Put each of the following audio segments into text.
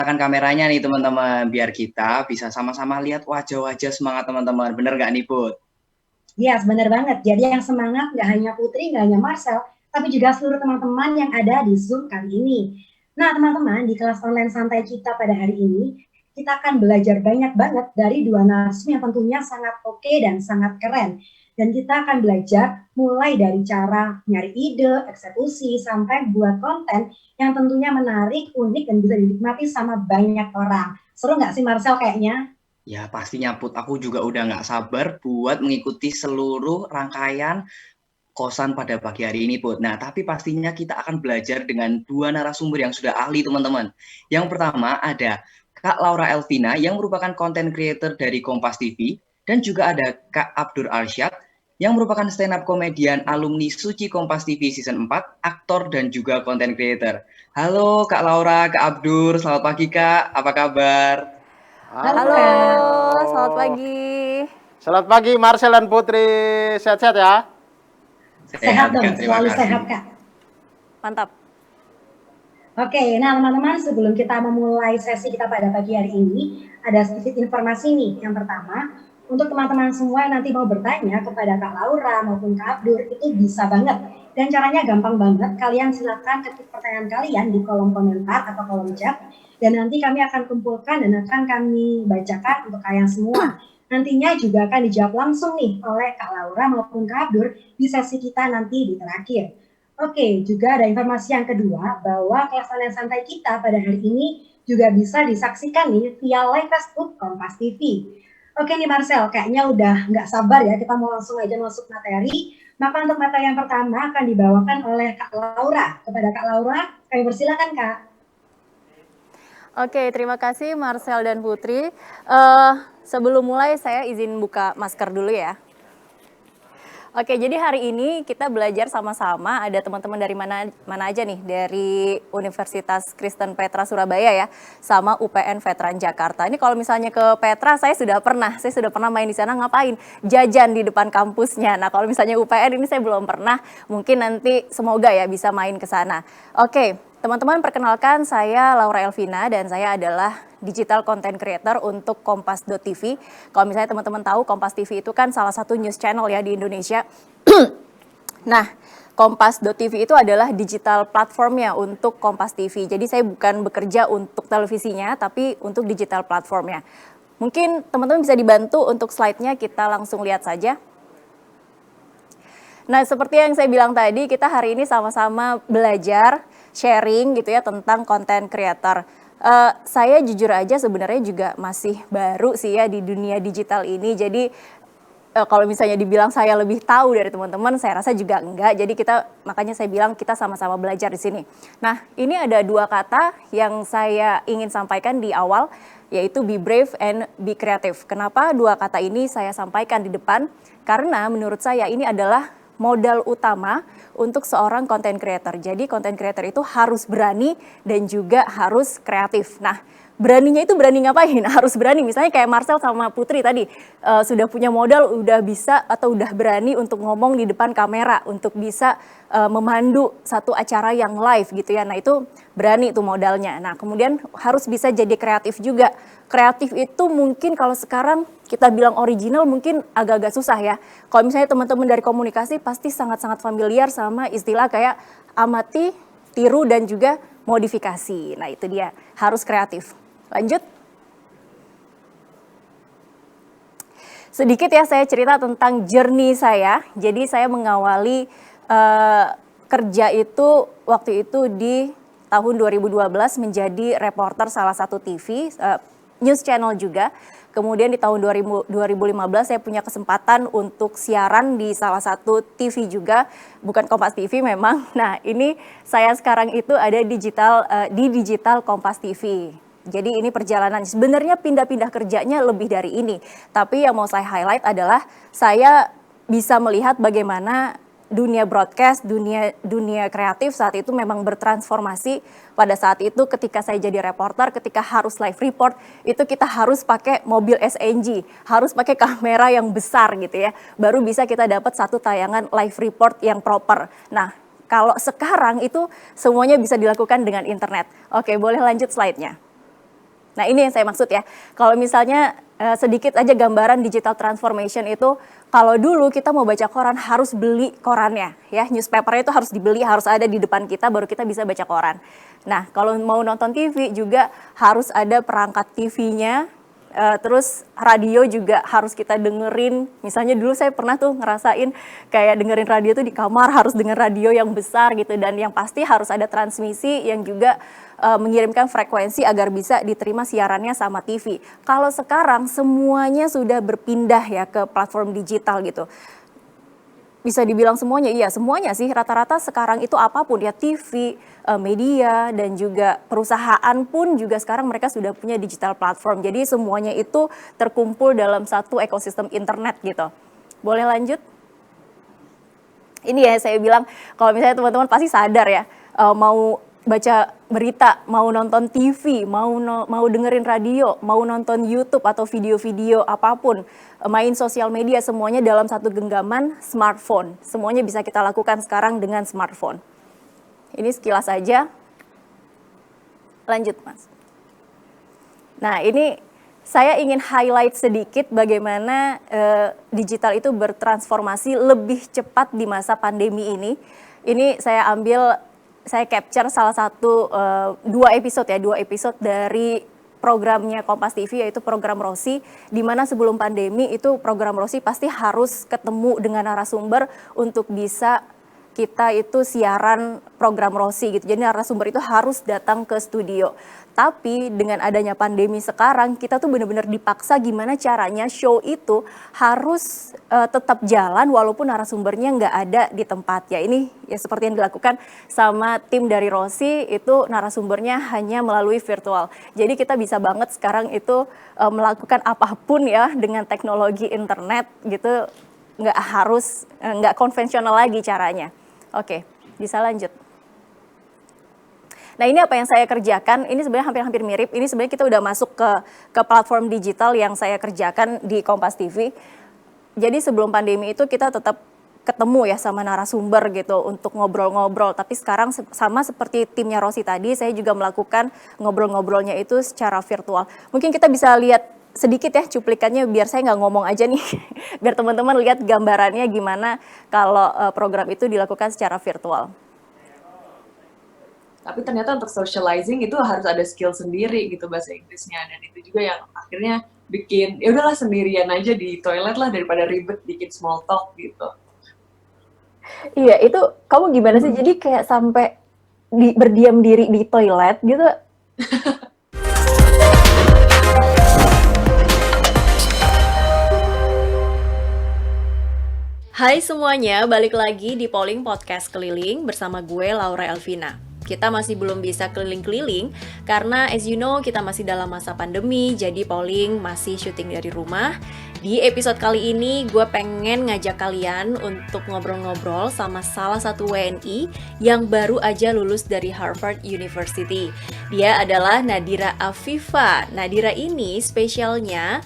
nyalakan kameranya nih teman-teman, biar kita bisa sama-sama lihat wajah-wajah semangat teman-teman. Bener nggak nih, Put? Yes, benar banget. Jadi yang semangat nggak hanya Putri, nggak hanya Marcel, tapi juga seluruh teman-teman yang ada di Zoom kali ini. Nah, teman-teman, di kelas online santai kita pada hari ini, kita akan belajar banyak banget dari dua narasum yang tentunya sangat oke dan sangat keren. Dan kita akan belajar mulai dari cara nyari ide, eksekusi, sampai buat konten yang tentunya menarik, unik, dan bisa dinikmati sama banyak orang. Seru nggak sih, Marcel, kayaknya? Ya pastinya Put, aku juga udah nggak sabar buat mengikuti seluruh rangkaian kosan pada pagi hari ini Put. Nah tapi pastinya kita akan belajar dengan dua narasumber yang sudah ahli teman-teman. Yang pertama ada Kak Laura Elvina yang merupakan content creator dari Kompas TV. Dan juga ada Kak Abdur Arsyad yang merupakan stand up komedian alumni Suci Kompas TV Season 4, aktor dan juga content creator. Halo Kak Laura, Kak Abdur, selamat pagi Kak, apa kabar? Halo, Halo, Kak. selamat pagi. Selamat pagi Marcel dan Putri, sehat-sehat ya. Sehat dong, Kak, terima selalu kasih. sehat, Kak. Mantap. Oke, nah teman-teman sebelum kita memulai sesi kita pada pagi hari ini, ada sedikit informasi nih. Yang pertama, untuk teman-teman semua yang nanti mau bertanya kepada Kak Laura maupun Kak Abdur, itu bisa banget. Dan caranya gampang banget, kalian silakan ketik pertanyaan kalian di kolom komentar atau kolom chat, dan nanti kami akan kumpulkan dan akan kami bacakan untuk kalian semua. Nantinya juga akan dijawab langsung nih oleh Kak Laura maupun Kak Abdur di sesi kita nanti di terakhir. Oke, juga ada informasi yang kedua bahwa kelas online santai kita pada hari ini juga bisa disaksikan nih via live Facebook Kompas TV. Oke nih Marcel, kayaknya udah nggak sabar ya, kita mau langsung aja masuk materi. Maka untuk materi yang pertama akan dibawakan oleh Kak Laura. Kepada Kak Laura, kami persilakan Kak. Oke, terima kasih Marcel dan Putri. Sebelum mulai saya izin buka masker dulu ya. Oke, jadi hari ini kita belajar sama-sama, ada teman-teman dari mana aja nih, dari Universitas Kristen Petra Surabaya ya, sama UPN Veteran Jakarta. Ini kalau misalnya ke Petra, saya sudah pernah main di sana, ngapain? Jajan di depan kampusnya. Nah, kalau misalnya UPN ini saya belum pernah, mungkin nanti semoga ya bisa main ke sana. Oke, teman-teman perkenalkan saya Laura Elvina dan saya adalah digital content creator untuk Kompas.tv. Kalau misalnya teman-teman tahu Kompas TV itu kan salah satu news channel ya di Indonesia. Nah, Kompas.tv itu adalah digital platformnya untuk Kompas TV. Jadi saya bukan bekerja untuk televisinya, tapi untuk digital platformnya. Mungkin teman-teman bisa dibantu untuk slide-nya, kita langsung lihat saja. Nah, seperti yang saya bilang tadi, kita hari ini sama-sama belajar, sharing gitu ya tentang content creator. Saya jujur aja sebenarnya juga masih baru sih ya di dunia digital ini. Jadi kalau misalnya dibilang saya lebih tahu dari teman-teman, saya rasa juga enggak. Jadi makanya saya bilang kita sama-sama belajar di sini. Nah, ini ada dua kata yang saya ingin sampaikan di awal, yaitu be brave and be creative. Kenapa dua kata ini saya sampaikan di depan? Karena menurut saya ini adalah modal utama untuk seorang content creator. Jadi content creator itu harus berani dan juga harus kreatif. Nah, beraninya itu berani ngapain? Harus berani. Misalnya kayak Marcel sama Putri tadi sudah punya modal, udah bisa atau udah berani untuk ngomong di depan kamera, untuk bisa memandu satu acara yang live gitu ya. Nah, itu berani itu modalnya. Nah, kemudian harus bisa jadi kreatif juga. Kreatif itu mungkin kalau sekarang kita bilang original mungkin agak-agak susah ya. Kalau misalnya teman-teman dari komunikasi pasti sangat-sangat familiar sama istilah kayak amati, tiru, dan juga modifikasi. Nah, itu dia, harus kreatif. Lanjut. Sedikit ya saya cerita tentang journey saya. Jadi saya mengawali kerja itu waktu itu di tahun 2012 menjadi reporter salah satu TV, news channel juga. Kemudian di tahun 2015 saya punya kesempatan untuk siaran di salah satu TV juga, bukan Kompas TV memang. Nah, ini saya sekarang itu ada di digital Kompas TV. Jadi ini perjalanan, sebenarnya pindah-pindah kerjanya lebih dari ini. Tapi yang mau saya highlight adalah saya bisa melihat bagaimana dunia broadcast, dunia kreatif saat itu memang bertransformasi. Pada saat itu ketika saya jadi reporter, ketika harus live report, itu kita harus pakai mobil SNG, harus pakai kamera yang besar gitu ya. Baru bisa kita dapat satu tayangan live report yang proper. Nah, kalau sekarang itu semuanya bisa dilakukan dengan internet. Oke, boleh lanjut slide-nya. Nah ini yang saya maksud ya, kalau misalnya sedikit aja gambaran digital transformation itu, kalau dulu kita mau baca koran harus beli korannya ya, newspapernya itu harus dibeli, harus ada di depan kita baru kita bisa baca koran. Nah kalau mau nonton TV juga harus ada perangkat TV-nya, terus radio juga harus kita dengerin. Misalnya dulu saya pernah tuh ngerasain kayak dengerin radio tuh di kamar harus denger radio yang besar gitu, dan yang pasti harus ada transmisi yang juga mengirimkan frekuensi agar bisa diterima siarannya sama TV. Kalau sekarang semuanya sudah berpindah ya ke platform digital gitu. Bisa dibilang semuanya, iya semuanya sih, rata-rata sekarang itu apapun ya, TV, media, dan juga perusahaan pun juga sekarang mereka sudah punya digital platform. Jadi semuanya itu terkumpul dalam satu ekosistem internet gitu. Boleh lanjut? Ini ya saya bilang, kalau misalnya teman-teman pasti sadar ya, mau baca berita, mau nonton TV, mau dengerin radio, mau nonton YouTube atau video-video apapun, main sosial media, semuanya dalam satu genggaman smartphone. Semuanya bisa kita lakukan sekarang dengan smartphone. Ini sekilas aja. Lanjut, Mas. Nah, ini saya ingin highlight sedikit bagaimana digital itu bertransformasi lebih cepat di masa pandemi ini. Ini saya capture salah satu dua episode dari programnya Kompas TV, yaitu program Rosi, di mana sebelum pandemi itu program Rosi pasti harus ketemu dengan narasumber untuk bisa kita itu siaran program Rosi gitu. Jadi narasumber itu harus datang ke studio. Tapi dengan adanya pandemi sekarang, kita tuh benar-benar dipaksa gimana caranya show itu harus tetap jalan walaupun narasumbernya nggak ada di tempat. Ya ini ya seperti yang dilakukan sama tim dari Rosi, itu narasumbernya hanya melalui virtual. Jadi kita bisa banget sekarang itu melakukan apapun ya dengan teknologi internet gitu, nggak konvensional lagi caranya. Oke, bisa lanjut. Nah ini apa yang saya kerjakan, ini sebenarnya hampir-hampir mirip. Ini sebenarnya kita udah masuk ke platform digital yang saya kerjakan di Kompas TV. Jadi sebelum pandemi itu kita tetap ketemu ya sama narasumber gitu untuk ngobrol-ngobrol. Tapi sekarang sama seperti timnya Rosi tadi, saya juga melakukan ngobrol-ngobrolnya itu secara virtual. Mungkin kita bisa lihat sedikit ya cuplikannya biar saya nggak ngomong aja nih. Biar teman-teman lihat gambarannya gimana kalau program itu dilakukan secara virtual. Tapi ternyata untuk socializing itu harus ada skill sendiri gitu bahasa Inggrisnya, dan itu juga yang akhirnya bikin ya udahlah sendirian aja di toilet lah daripada ribet bikin small talk gitu. Iya, itu kamu gimana sih? Jadi kayak sampai berdiam diri di toilet gitu. Hai semuanya, balik lagi di Polling Podcast Keliling bersama gue Laura Elvina. Kita masih belum bisa keliling-keliling karena as you know kita masih dalam masa pandemi, jadi Polling masih syuting dari rumah. Di episode kali ini gue pengen ngajak kalian untuk ngobrol-ngobrol sama salah satu WNI yang baru aja lulus dari Harvard University. Dia adalah Nadira Afifa. Nadira ini spesialnya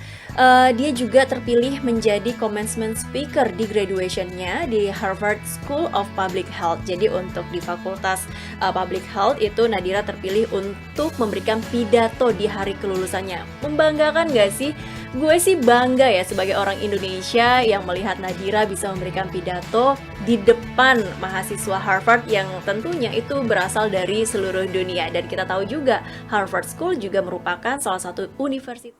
dia juga terpilih menjadi commencement speaker di graduationnya di Harvard School of Public Health. Jadi untuk di Fakultas Public Health itu Nadira terpilih untuk memberikan pidato di hari kelulusannya. Membanggakan gak sih? Gue sih bangga ya sebagai orang Indonesia yang melihat Nadira bisa memberikan pidato di depan mahasiswa Harvard yang tentunya itu berasal dari seluruh dunia. Dan kita tahu juga Harvard School juga merupakan salah satu universitas.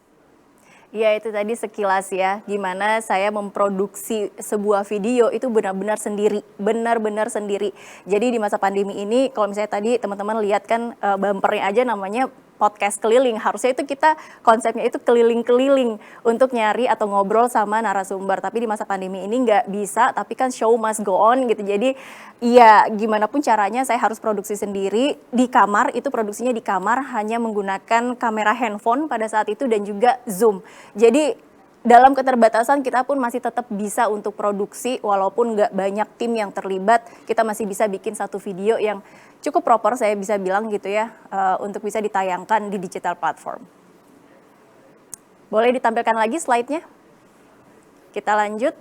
Ya itu tadi sekilas ya, gimana saya memproduksi sebuah video itu benar-benar sendiri. Jadi di masa pandemi ini, kalau misalnya tadi teman-teman lihat kan bumpernya aja namanya podcast keliling, harusnya itu kita konsepnya itu keliling-keliling untuk nyari atau ngobrol sama narasumber. Tapi di masa pandemi ini nggak bisa, tapi kan show must go on gitu. Jadi iya gimana pun caranya saya harus produksi sendiri di kamar, itu produksinya di kamar hanya menggunakan kamera handphone pada saat itu dan juga Zoom. Jadi dalam keterbatasan kita pun masih tetap bisa untuk produksi walaupun nggak banyak tim yang terlibat, kita masih bisa bikin satu video yang cukup proper saya bisa bilang gitu ya untuk bisa ditayangkan di digital platform. Boleh ditampilkan lagi slide-nya? Kita lanjut.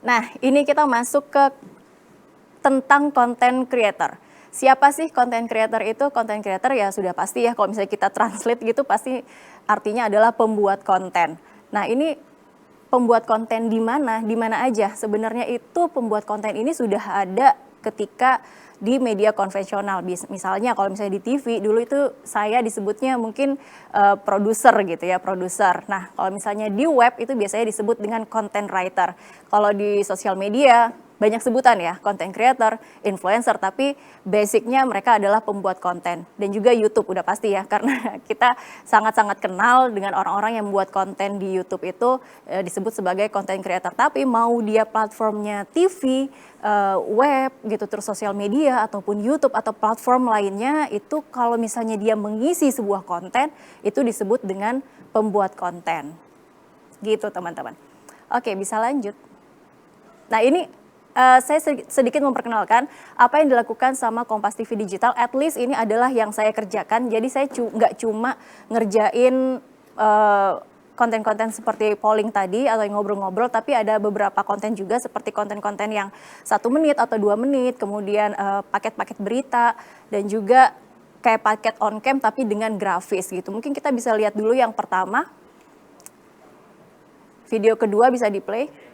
Nah ini kita masuk ke tentang content creator. siapa sih content creator itu? Content creator ya sudah pasti ya, kalau misalnya kita translate gitu pasti artinya adalah pembuat konten. Nah ini pembuat konten di mana aja? Sebenarnya itu pembuat konten ini sudah ada ketika di media konvensional. Misalnya kalau misalnya di TV dulu itu saya disebutnya mungkin produser gitu ya, produser. Nah kalau misalnya di web itu biasanya disebut dengan content writer. Kalau di sosial media banyak sebutan ya, content creator, influencer, tapi basicnya mereka adalah pembuat konten. Dan juga YouTube udah pasti ya, karena kita sangat-sangat kenal dengan orang-orang yang membuat konten di YouTube itu disebut sebagai content creator. Tapi mau dia platformnya TV, web gitu, terus sosial media, ataupun YouTube atau platform lainnya, itu kalau misalnya dia mengisi sebuah konten, itu disebut dengan pembuat konten. Gitu teman-teman. Oke, bisa lanjut. Nah ini saya sedikit memperkenalkan apa yang dilakukan sama Kompas TV Digital. At least ini adalah yang saya kerjakan. Jadi saya nggak cuma ngerjain konten-konten seperti polling tadi atau yang ngobrol-ngobrol, tapi ada beberapa konten juga seperti konten-konten yang 1 menit atau 2 menit, kemudian paket-paket berita, dan juga kayak paket on cam tapi dengan grafis gitu. Mungkin kita bisa lihat dulu yang pertama. Video kedua bisa di play.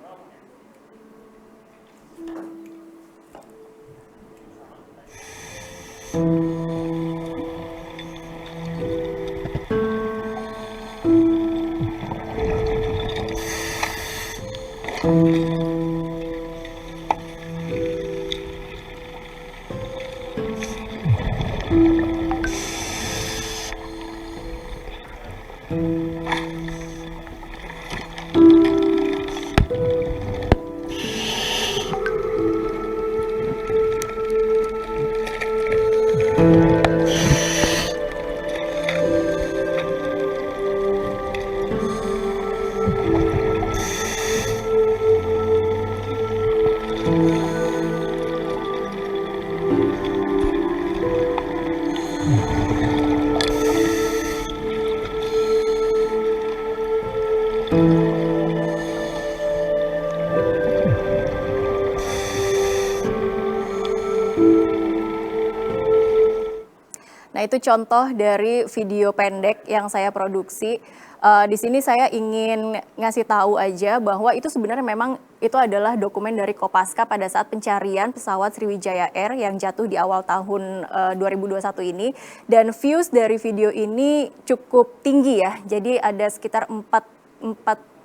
Nah, itu contoh dari video pendek yang saya produksi. Di sini saya ingin ngasih tahu aja bahwa itu sebenarnya memang itu adalah dokumen dari Kopaska pada saat pencarian pesawat Sriwijaya Air yang jatuh di awal tahun 2021 ini. Dan views dari video ini cukup tinggi ya. Jadi ada sekitar 4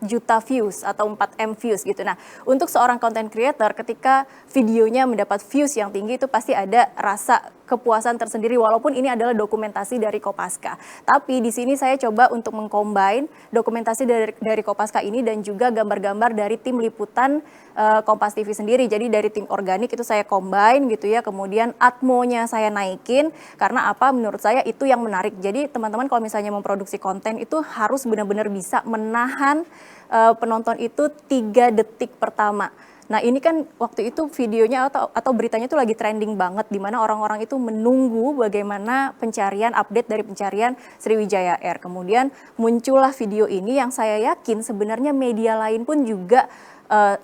juta views atau 4M views gitu. Nah, untuk seorang content creator ketika videonya mendapat views yang tinggi itu pasti ada rasa kepuasan tersendiri walaupun ini adalah dokumentasi dari Kopaska. Tapi di sini saya coba untuk mengcombine dokumentasi dari Kopaska ini dan juga gambar-gambar dari tim liputan Kompas TV sendiri. Jadi dari tim organik itu saya combine gitu ya. Kemudian atmonya saya naikin karena apa? Menurut saya itu yang menarik. Jadi teman-teman kalau misalnya memproduksi konten itu harus benar-benar bisa menahan penonton itu 3 detik pertama. Nah ini kan waktu itu videonya atau beritanya itu lagi trending banget di mana orang-orang itu menunggu bagaimana update dari pencarian Sriwijaya Air. Kemudian muncullah video ini yang saya yakin sebenarnya media lain pun juga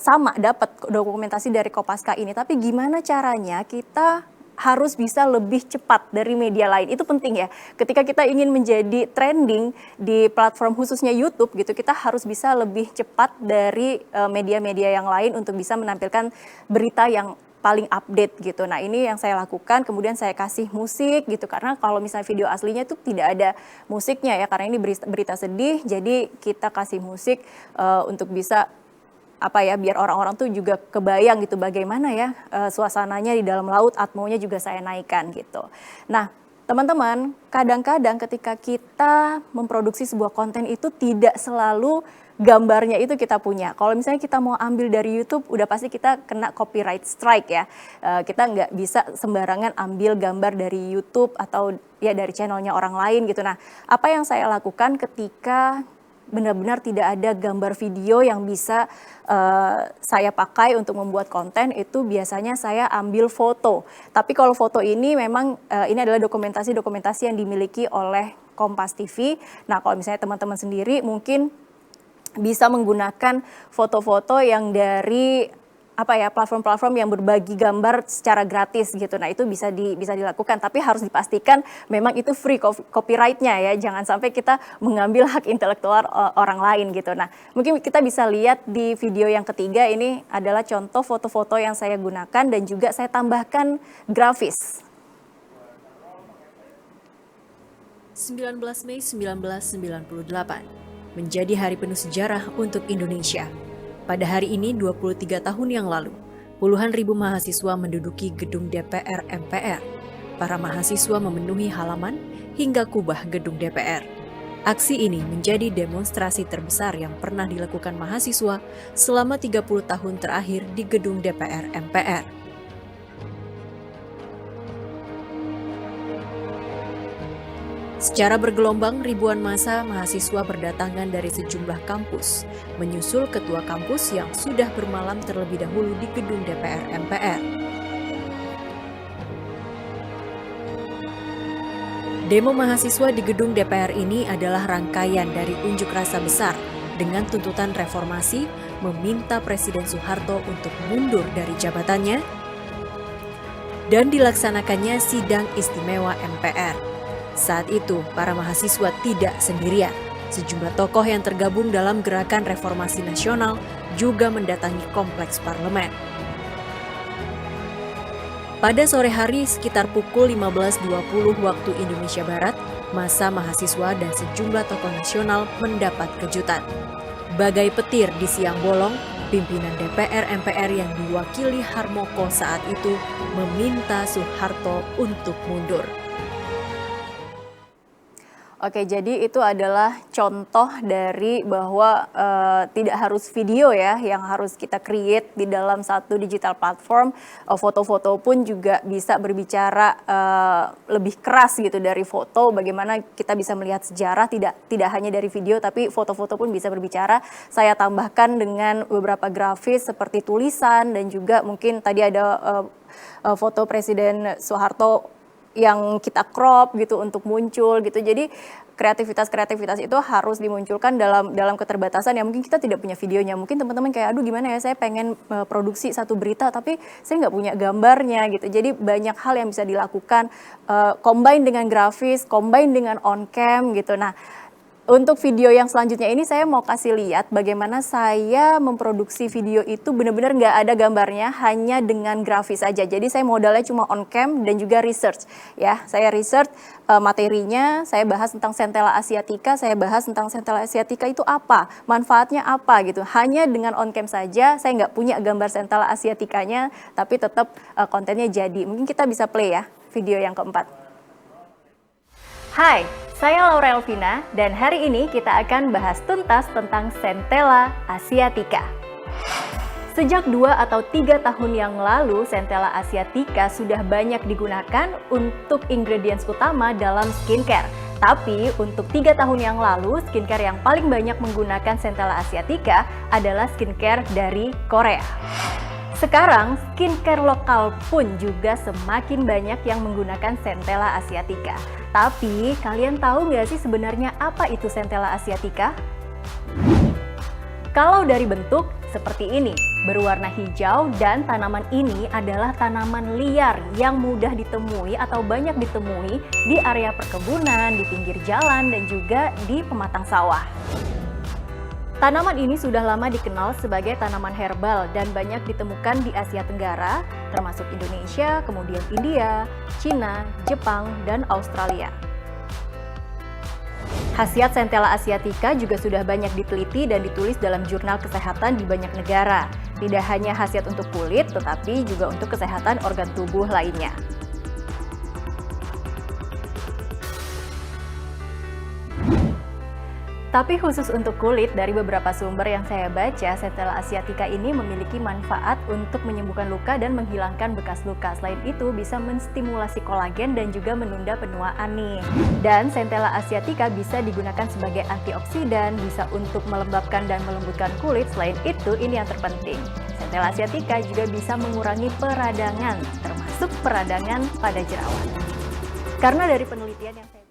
sama dapat dokumentasi dari Kopaska ini. Tapi gimana caranya kita harus bisa lebih cepat dari media lain. Itu penting ya. Ketika kita ingin menjadi trending di platform khususnya YouTube gitu, kita harus bisa lebih cepat dari media-media yang lain untuk bisa menampilkan berita yang paling update gitu. Nah ini yang saya lakukan, kemudian saya kasih musik gitu. Karena kalau misalnya video aslinya itu tidak ada musiknya ya, karena ini berita sedih, jadi kita kasih musik untuk bisa biar orang-orang tuh juga kebayang gitu bagaimana ya suasananya di dalam laut, atmonya juga saya naikkan gitu. Nah teman-teman, kadang-kadang ketika kita memproduksi sebuah konten itu tidak selalu gambarnya itu kita punya. Kalau misalnya kita mau ambil dari YouTube, udah pasti kita kena copyright strike ya. Kita nggak bisa sembarangan ambil gambar dari YouTube atau ya dari channelnya orang lain gitu. Nah, apa yang saya lakukan ketika benar-benar tidak ada gambar video yang bisa saya pakai untuk membuat konten, itu biasanya saya ambil foto. Tapi kalau foto ini memang ini adalah dokumentasi yang dimiliki oleh Kompas TV. Nah kalau misalnya teman-teman sendiri mungkin bisa menggunakan foto-foto yang dari platform-platform yang berbagi gambar secara gratis gitu. Nah, itu bisa dilakukan, tapi harus dipastikan memang itu free copyright-nya ya. Jangan sampai kita mengambil hak intelektual orang lain gitu. Nah, mungkin kita bisa lihat di video yang ketiga, ini adalah contoh foto-foto yang saya gunakan dan juga saya tambahkan grafis. 19 Mei 1998 menjadi hari penuh sejarah untuk Indonesia. Pada hari ini 23 tahun yang lalu, puluhan ribu mahasiswa menduduki gedung DPR MPR. Para mahasiswa memenuhi halaman hingga kubah gedung DPR. Aksi ini menjadi demonstrasi terbesar yang pernah dilakukan mahasiswa selama 30 tahun terakhir di gedung DPR MPR. Secara bergelombang, ribuan massa mahasiswa berdatangan dari sejumlah kampus, menyusul ketua kampus yang sudah bermalam terlebih dahulu di gedung DPR MPR. Demo mahasiswa di gedung DPR ini adalah rangkaian dari unjuk rasa besar dengan tuntutan reformasi meminta Presiden Soeharto untuk mundur dari jabatannya dan dilaksanakannya sidang istimewa MPR. Saat itu, para mahasiswa tidak sendirian. Sejumlah tokoh yang tergabung dalam gerakan reformasi nasional juga mendatangi kompleks parlemen. Pada sore hari sekitar pukul 15.20 waktu Indonesia Barat, massa mahasiswa dan sejumlah tokoh nasional mendapat kejutan. Bagai petir di siang bolong, pimpinan DPR MPR yang diwakili Harmoko saat itu meminta Soeharto untuk mundur. Oke, jadi itu adalah contoh dari bahwa tidak harus video ya yang harus kita create di dalam satu digital platform. Foto-foto pun juga bisa berbicara lebih keras gitu dari foto. Bagaimana kita bisa melihat sejarah, tidak hanya dari video, tapi foto-foto pun bisa berbicara. Saya tambahkan dengan beberapa grafis seperti tulisan dan juga mungkin tadi ada foto Presiden Soeharto yang kita crop gitu untuk muncul gitu. Jadi kreativitas itu harus dimunculkan dalam keterbatasan yang mungkin kita tidak punya videonya. Mungkin teman-teman kayak aduh gimana ya, saya pengen produksi satu berita tapi saya nggak punya gambarnya gitu. Jadi banyak hal yang bisa dilakukan, combine dengan grafis, combine dengan on cam gitu. Nah, untuk video yang selanjutnya ini saya mau kasih lihat bagaimana saya memproduksi video itu benar-benar nggak ada gambarnya, hanya dengan grafis aja. Jadi saya modalnya cuma on cam dan juga research. Ya, saya research materinya, saya bahas tentang Centella asiatica, saya bahas tentang Centella asiatica itu apa, manfaatnya apa gitu. Hanya dengan on cam saja, saya nggak punya gambar Centella asiaticanya, tapi tetap kontennya jadi. Mungkin kita bisa play ya video yang keempat. Hai, saya Laura Elvina dan hari ini kita akan bahas tuntas tentang Centella asiatica. Sejak 2 atau 3 tahun yang lalu, Centella asiatica sudah banyak digunakan untuk ingredients utama dalam skincare. Tapi untuk 3 tahun yang lalu, skincare yang paling banyak menggunakan Centella asiatica adalah skincare dari Korea. Sekarang, skincare lokal pun juga semakin banyak yang menggunakan Centella asiatica. Tapi, kalian tahu nggak sih sebenarnya apa itu Centella asiatica? Kalau dari bentuk, seperti ini, berwarna hijau dan tanaman ini adalah tanaman liar yang mudah ditemui atau banyak ditemui di area perkebunan, di pinggir jalan, dan juga di pematang sawah. Tanaman ini sudah lama dikenal sebagai tanaman herbal dan banyak ditemukan di Asia Tenggara, termasuk Indonesia, kemudian India, Cina, Jepang, dan Australia. Khasiat Centella asiatica juga sudah banyak diteliti dan ditulis dalam jurnal kesehatan di banyak negara. Tidak hanya khasiat untuk kulit, tetapi juga untuk kesehatan organ tubuh lainnya. Tapi khusus untuk kulit, dari beberapa sumber yang saya baca, Centella asiatica ini memiliki manfaat untuk menyembuhkan luka dan menghilangkan bekas luka. Selain itu, bisa menstimulasi kolagen dan juga menunda penuaan nih. Dan Centella asiatica bisa digunakan sebagai antioksidan, bisa untuk melembabkan dan melembutkan kulit. Selain itu, ini yang terpenting, Centella asiatica juga bisa mengurangi peradangan, termasuk peradangan pada jerawat. Karena dari penelitian yang saya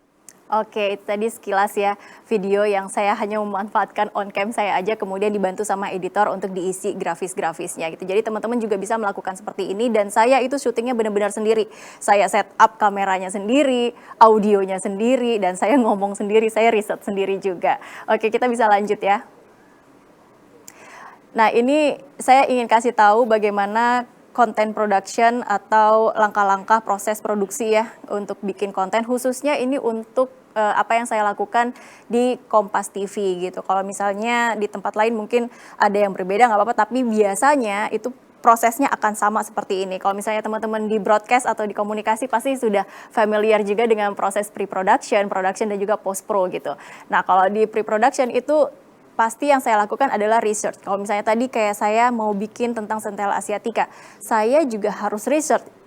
Oke, itu tadi sekilas ya video yang saya hanya memanfaatkan on cam saya aja kemudian dibantu sama editor untuk diisi grafis-grafisnya gitu. Jadi teman-teman juga bisa melakukan seperti ini dan saya itu syutingnya benar-benar sendiri. Saya set up kameranya sendiri, audionya sendiri dan saya ngomong sendiri, saya riset sendiri juga. Oke, kita bisa lanjut ya. Nah, ini saya ingin kasih tahu bagaimana content production atau langkah-langkah proses produksi ya untuk bikin konten, khususnya ini untuk apa yang saya lakukan di Kompas TV gitu. Kalau misalnya di tempat lain mungkin ada yang berbeda nggak apa-apa, tapi biasanya itu prosesnya akan sama seperti ini. Kalau misalnya teman-teman di broadcast atau di komunikasi pasti sudah familiar juga dengan proses pre-production, production dan juga post-pro gitu. Nah, kalau di pre-production itu pasti yang saya lakukan adalah research. Kalau misalnya tadi kayak saya mau bikin tentang Centella asiatica, saya juga harus research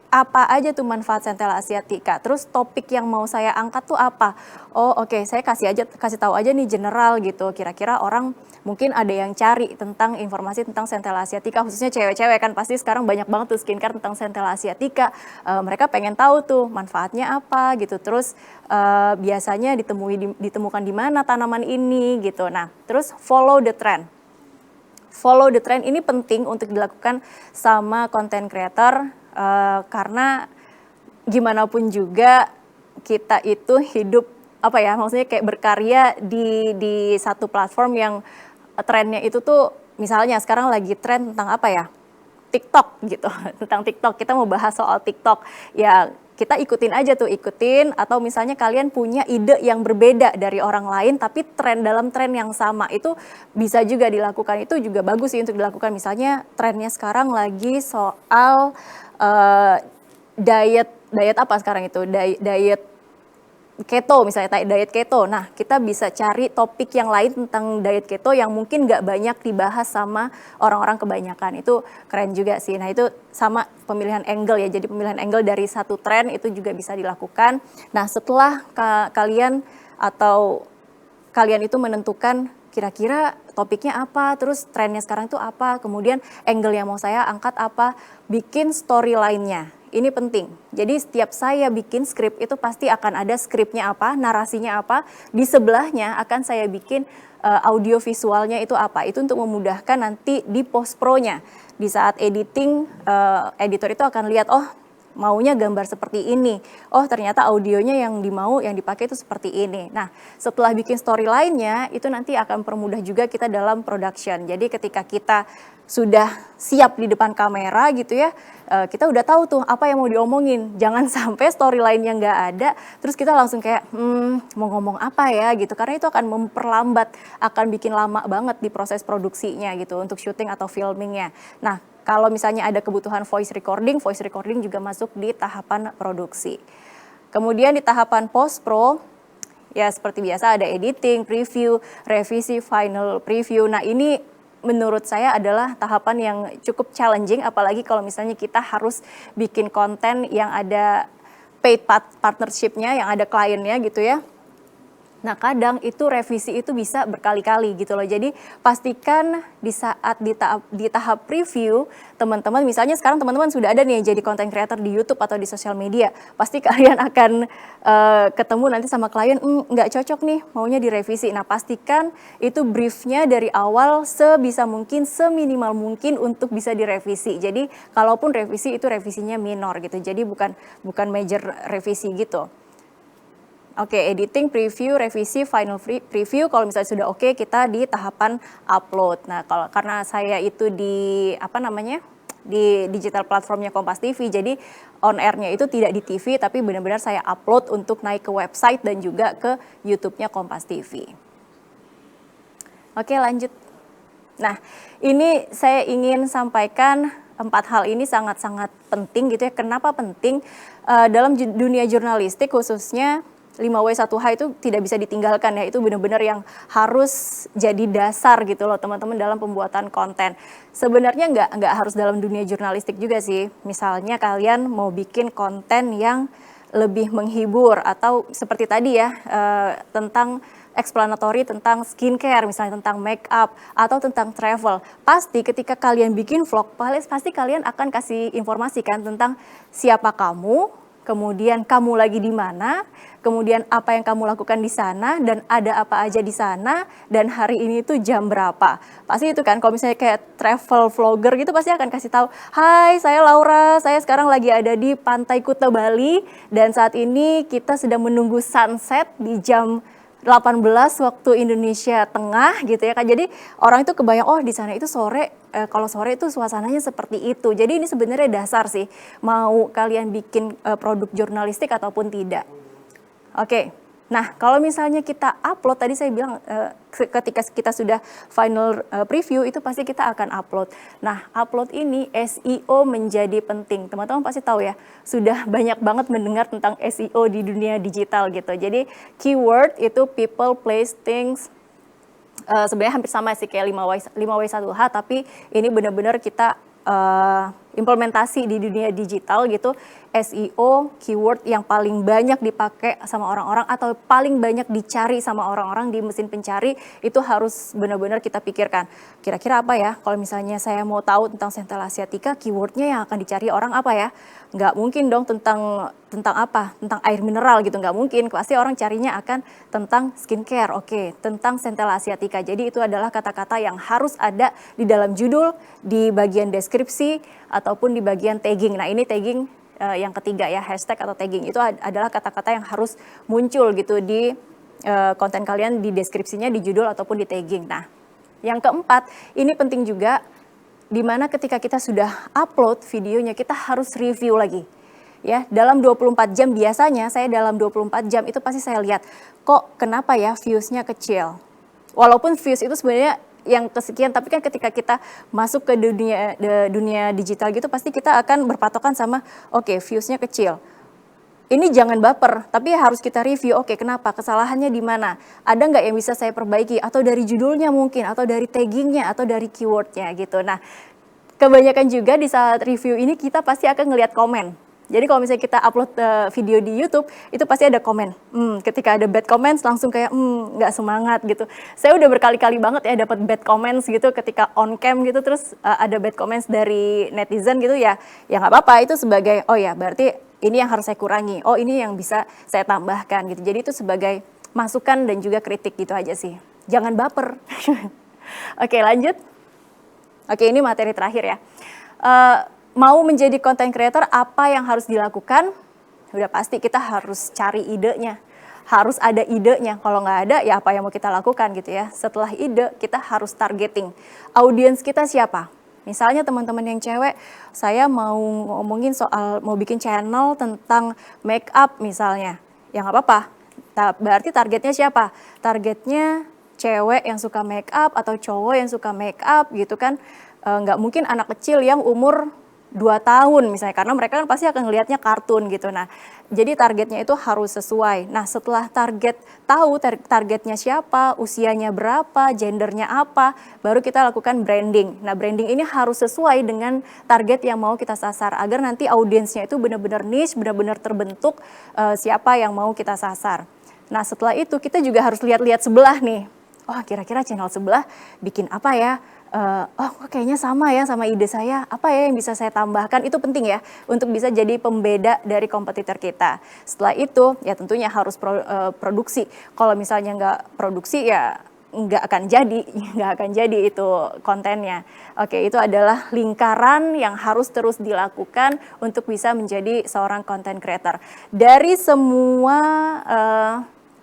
apa aja tuh manfaat Centella asiatica. Terus topik yang mau saya angkat tuh apa? Oh oke, saya kasih tahu aja nih general gitu. Kira-kira orang mungkin ada yang cari tentang informasi tentang Centella asiatica, khususnya cewek-cewek kan pasti sekarang banyak banget tuh skincare tentang Centella asiatica. Mereka pengen tahu tuh manfaatnya apa gitu. Terus biasanya ditemukan di mana tanaman ini gitu. Nah, terus follow the trend. Follow the trend ini penting untuk dilakukan sama content creator karena gimana pun juga kita itu hidup apa ya, maksudnya kayak berkarya di satu platform yang trennya itu tuh misalnya sekarang lagi tren tentang apa ya, TikTok gitu. Tentang TikTok, kita mau bahas soal TikTok ya, kita ikutin aja tuh, atau misalnya kalian punya ide yang berbeda dari orang lain tapi dalam tren yang sama, itu bisa juga dilakukan. Itu juga bagus sih untuk dilakukan. Misalnya trennya sekarang lagi soal diet apa sekarang itu, diet keto misalnya, diet keto. Nah, kita bisa cari topik yang lain tentang diet keto yang mungkin nggak banyak dibahas sama orang-orang kebanyakan. Itu keren juga sih. Nah, itu sama pemilihan angle ya. Jadi pemilihan angle dari satu tren itu juga bisa dilakukan. Nah, setelah kalian itu menentukan kira-kira topiknya apa, terus trennya sekarang itu apa, kemudian angle yang mau saya angkat apa, bikin storyline-nya. Ini penting. Jadi setiap saya bikin skrip itu pasti akan ada skripnya apa, narasinya apa, di sebelahnya akan saya bikin audio visualnya itu apa. Itu untuk memudahkan nanti di post pro-nya. Di saat editing, editor itu akan lihat, oh maunya gambar seperti ini. Oh ternyata audionya yang dipakai itu seperti ini. Nah, setelah bikin storyline-nya itu nanti akan permudah juga kita dalam production. Jadi ketika kita sudah siap di depan kamera gitu ya, kita udah tahu tuh apa yang mau diomongin. Jangan sampai storyline yang nggak ada, terus kita langsung kayak mau ngomong apa ya gitu. Karena itu akan memperlambat, akan bikin lama banget di proses produksinya gitu untuk syuting atau filmingnya. Nah, kalau misalnya ada kebutuhan voice recording juga masuk di tahapan produksi. Kemudian di tahapan post pro, ya seperti biasa ada editing, preview, revisi, final preview. Nah ini menurut saya adalah tahapan yang cukup challenging, apalagi kalau misalnya kita harus bikin konten yang ada paid partnership-nya, yang ada kliennya gitu ya. Nah kadang itu revisi itu bisa berkali-kali gitu loh. Jadi pastikan di saat di tahap preview, teman-teman misalnya sekarang teman-teman sudah ada nih jadi content creator di YouTube atau di sosial media. Pasti kalian akan ketemu nanti sama klien, nggak cocok nih, maunya direvisi. Nah pastikan itu briefnya dari awal sebisa mungkin, seminimal mungkin untuk bisa direvisi. Jadi kalaupun revisi itu revisinya minor gitu. Jadi bukan major revisi gitu. Oke, editing, preview, revisi, final preview. Kalau misalnya sudah oke, kita di tahapan upload. Nah, karena saya itu di digital platformnya Kompas TV, jadi on air-nya itu tidak di TV, tapi benar-benar saya upload untuk naik ke website dan juga ke YouTube-nya Kompas TV. Oke, lanjut. Nah, ini saya ingin sampaikan 4 hal ini sangat-sangat penting gitu ya. Kenapa penting? Dalam dunia jurnalistik khususnya 5W1H itu tidak bisa ditinggalkan ya, itu benar-benar yang harus jadi dasar gitu loh teman-teman dalam pembuatan konten. Sebenarnya nggak harus dalam dunia jurnalistik juga sih, misalnya kalian mau bikin konten yang lebih menghibur atau seperti tadi ya tentang explanatory tentang skincare, misalnya tentang make up atau tentang travel. Pasti ketika kalian bikin vlog, pasti kalian akan kasih informasi kan tentang siapa kamu, kemudian kamu lagi di mana, kemudian apa yang kamu lakukan di sana, dan ada apa aja di sana, dan hari ini tuh jam berapa. Pasti itu kan, kalau misalnya kayak travel vlogger gitu pasti akan kasih tahu, hai saya Laura, saya sekarang lagi ada di Pantai Kuta Bali, dan saat ini kita sedang menunggu sunset di jam 18 waktu Indonesia Tengah gitu ya kan. Jadi orang itu kebayang oh di sana itu sore, kalau sore itu suasananya seperti itu. Jadi ini sebenarnya dasar sih mau kalian bikin produk jurnalistik ataupun tidak. Oke. Nah, kalau misalnya kita upload, tadi saya bilang ketika kita sudah final preview itu pasti kita akan upload. Nah, upload ini SEO menjadi penting. Teman-teman pasti tahu ya, sudah banyak banget mendengar tentang SEO di dunia digital gitu. Jadi keyword itu people, place, things, sebenarnya hampir sama sih kayak 5W1H, tapi ini benar-benar kita implementasi di dunia digital gitu. SEO, keyword yang paling banyak dipakai sama orang-orang atau paling banyak dicari sama orang-orang di mesin pencari itu harus benar-benar kita pikirkan. Kira-kira apa ya kalau misalnya saya mau tahu tentang Centella asiatica, keywordnya yang akan dicari orang apa ya? Nggak mungkin dong tentang apa? Tentang air mineral gitu, nggak mungkin. Pasti orang carinya akan tentang skincare, oke, tentang Centella asiatica. Jadi itu adalah kata-kata yang harus ada di dalam judul, di bagian deskripsi, ataupun di bagian tagging. Nah ini tagging yang ketiga ya, hashtag atau tagging itu adalah kata-kata yang harus muncul gitu di konten kalian, di deskripsinya, di judul ataupun di tagging. Nah yang keempat ini penting juga, dimana ketika kita sudah upload videonya kita harus review lagi. Ya, dalam 24 jam biasanya saya dalam 24 jam itu pasti saya lihat kok kenapa ya viewsnya kecil. Walaupun views itu sebenarnya yang kesekian, tapi kan ketika kita masuk ke dunia digital gitu pasti kita akan berpatokan sama oke, viewsnya kecil. Ini jangan baper, tapi harus kita review, oke kenapa, kesalahannya di mana, ada nggak yang bisa saya perbaiki, atau dari judulnya mungkin, atau dari taggingnya, atau dari keywordnya gitu. Nah, kebanyakan juga di saat review ini kita pasti akan ngelihat komen. Jadi kalau misalnya kita upload video di YouTube, itu pasti ada komen. Ketika ada bad comments langsung kayak nggak semangat gitu. Saya udah berkali-kali banget ya dapat bad comments gitu ketika on cam gitu, terus ada bad comments dari netizen gitu ya nggak apa-apa, itu sebagai oh ya berarti ini yang harus saya kurangi, oh ini yang bisa saya tambahkan gitu. Jadi itu sebagai masukan dan juga kritik gitu aja sih. Jangan baper. Oke lanjut. Oke ini materi terakhir ya. Mau menjadi content creator, apa yang harus dilakukan? Udah pasti kita harus cari idenya. Harus ada idenya. Kalau nggak ada, ya apa yang mau kita lakukan gitu ya. Setelah ide, kita harus targeting. Audiens kita siapa? Misalnya teman-teman yang cewek, saya mau ngomongin soal, mau bikin channel tentang make up misalnya. Ya nggak apa-apa. Berarti targetnya siapa? Targetnya cewek yang suka make up atau cowok yang suka make up gitu kan. Nggak mungkin anak kecil yang umur 2 tahun misalnya, karena mereka kan pasti akan ngelihatnya kartun gitu. Nah, jadi targetnya itu harus sesuai. Nah, setelah tahu targetnya siapa, usianya berapa, gendernya apa, baru kita lakukan branding. Nah, branding ini harus sesuai dengan target yang mau kita sasar, agar nanti audiensnya itu benar-benar niche, benar-benar terbentuk siapa yang mau kita sasar. Nah, setelah itu kita juga harus lihat-lihat sebelah nih. Oh, kira-kira channel sebelah bikin apa ya? Kayaknya sama ya sama ide saya, apa ya yang bisa saya tambahkan, itu penting ya untuk bisa jadi pembeda dari kompetitor kita. Setelah itu ya tentunya harus produksi. Kalau misalnya nggak produksi ya nggak akan jadi itu kontennya. Oke, itu adalah lingkaran yang harus terus dilakukan untuk bisa menjadi seorang content creator. Dari semua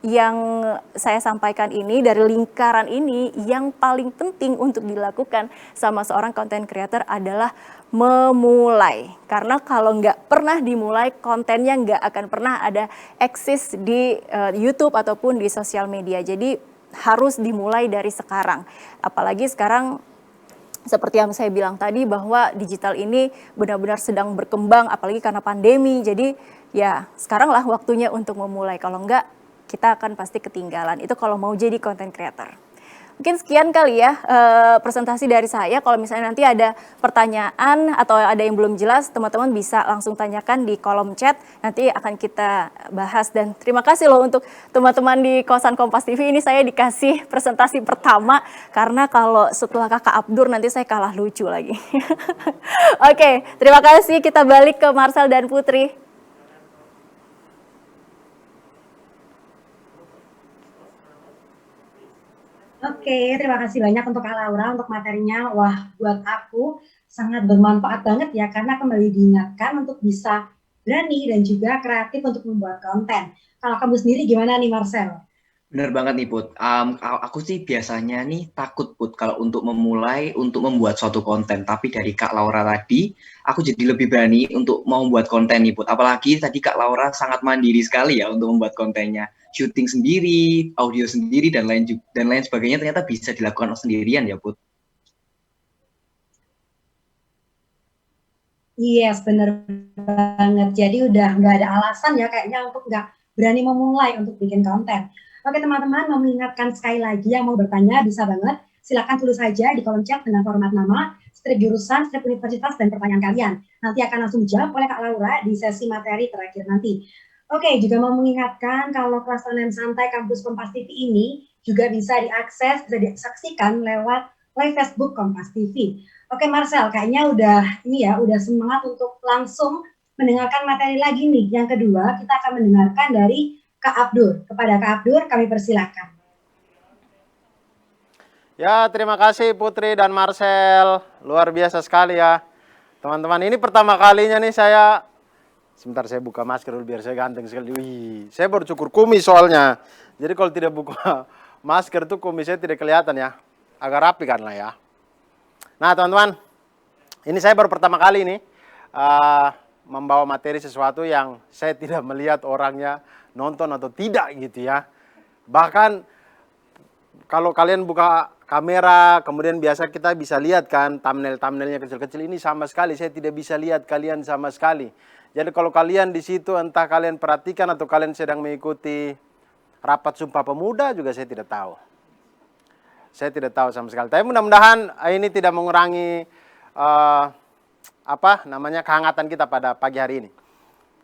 yang saya sampaikan ini, dari lingkaran ini, yang paling penting untuk dilakukan sama seorang content creator adalah memulai. Karena kalau nggak pernah dimulai, kontennya nggak akan pernah ada eksis di YouTube ataupun di sosial media. Jadi harus dimulai dari sekarang. Apalagi sekarang seperti yang saya bilang tadi, bahwa digital ini benar-benar sedang berkembang, apalagi karena pandemi. Jadi ya sekarang lah waktunya untuk memulai. Kalau enggak, kita akan pasti ketinggalan. Itu kalau mau jadi content creator. Mungkin sekian kali ya presentasi dari saya. Kalau misalnya nanti ada pertanyaan atau ada yang belum jelas, teman-teman bisa langsung tanyakan di kolom chat. Nanti akan kita bahas. Dan terima kasih loh untuk teman-teman di Kosan Kompas TV. Ini saya dikasih presentasi pertama, karena kalau setelah Kakak Abdur nanti saya kalah lucu lagi. Oke, terima kasih. Kita balik ke Marcel dan Putri. Oke, terima kasih banyak untuk Kak Laura untuk materinya. Wah, buat aku sangat bermanfaat banget ya karena kembali diingatkan untuk bisa berani dan juga kreatif untuk membuat konten. Kalau kamu sendiri gimana nih Marcel? Bener banget nih Put. Aku sih biasanya nih takut Put kalau untuk memulai untuk membuat suatu konten. Tapi dari Kak Laura tadi, aku jadi lebih berani untuk mau membuat konten nih Put. Apalagi tadi Kak Laura sangat mandiri sekali ya untuk membuat kontennya. Shooting sendiri, audio sendiri dan lain sebagainya ternyata bisa dilakukan sendirian ya Put. Yes, bener banget. Jadi udah nggak ada alasan ya kayaknya untuk nggak berani memulai untuk bikin konten. Oke teman-teman, mau mengingatkan sekali lagi yang mau bertanya bisa banget. Silakan tulis saja di kolom chat dengan format nama, strip jurusan, strip universitas, dan pertanyaan kalian. Nanti akan langsung dijawab oleh Kak Laura di sesi materi terakhir nanti. Oke, juga mau mengingatkan kalau kelas online santai kampus Kompas TV ini juga bisa diakses, bisa disaksikan lewat live Facebook Kompas TV. Oke Marcel, kayaknya udah semangat untuk langsung mendengarkan materi lagi nih. Yang kedua, kita akan mendengarkan dari Kak Abdur. Kepada Kak Abdur, kami persilakan. Ya, terima kasih Putri dan Marcel. Luar biasa sekali ya. Teman-teman, ini pertama kalinya nih saya... Sebentar saya buka masker dulu biar saya ganteng sekali. Wih, saya baru cukur kumis soalnya. Jadi kalau tidak buka masker tuh kumisnya tidak kelihatan ya. Agak rapi kan lah ya. Nah teman-teman, ini saya baru pertama kali nih membawa materi sesuatu yang saya tidak melihat orangnya nonton atau tidak gitu ya. Bahkan kalau kalian buka kamera, kemudian biasa kita bisa lihat kan thumbnail-thumbnailnya kecil-kecil, ini sama sekali saya tidak bisa lihat kalian sama sekali. Jadi kalau kalian di situ entah kalian perhatikan atau kalian sedang mengikuti rapat Sumpah Pemuda juga saya tidak tahu. Saya tidak tahu sama sekali. Tapi mudah-mudahan ini tidak mengurangi kehangatan kita pada pagi hari ini.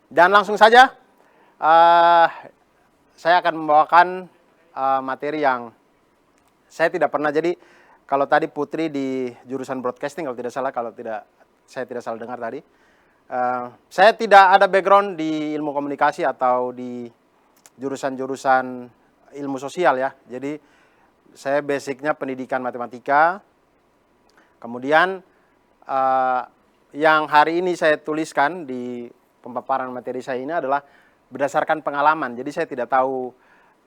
Dan langsung saja saya akan membawakan materi yang saya tidak pernah. Jadi kalau tadi Putri di jurusan broadcasting saya tidak salah dengar tadi. Saya tidak ada background di ilmu komunikasi atau di jurusan-jurusan ilmu sosial ya. Jadi saya basicnya pendidikan matematika. Kemudian yang hari ini saya tuliskan di pemaparan materi saya ini adalah berdasarkan pengalaman. Jadi saya tidak tahu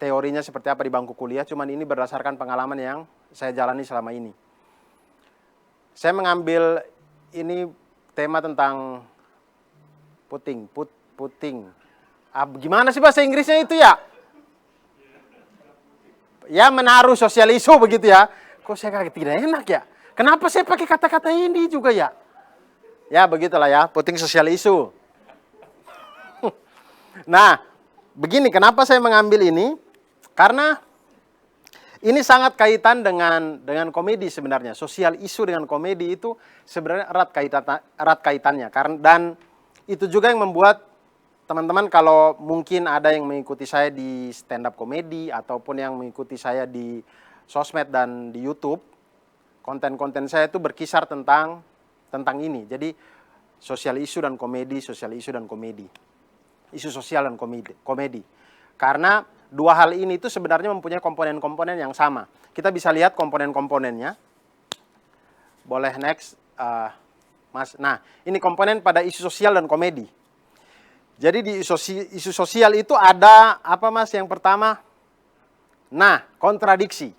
teorinya seperti apa di bangku kuliah, cuman ini berdasarkan pengalaman yang saya jalani selama ini. Saya mengambil ini tema tentang puting. Gimana sih bahasa Inggrisnya itu ya? Ya menaruh sosial isu begitu ya. Kok saya kaget tidak enak ya? Kenapa saya pakai kata-kata ini juga ya? Ya begitulah ya, puting sosial isu. Nah, begini kenapa saya mengambil ini? Karena ini sangat kaitan dengan komedi sebenarnya. Sosial isu dengan komedi itu sebenarnya erat kaitannya. Dan itu juga yang membuat teman-teman kalau mungkin ada yang mengikuti saya di stand up komedi ataupun yang mengikuti saya di sosmed dan di YouTube, konten-konten saya itu berkisar tentang ini. Jadi sosial isu dan komedi, isu sosial dan komedi. Karena dua hal ini itu sebenarnya mempunyai komponen-komponen yang sama. Kita bisa lihat komponen-komponennya. Boleh next, Mas. Nah, ini komponen pada isu sosial dan komedi. Jadi di isu sosial itu ada apa Mas? Yang pertama, kontradiksi.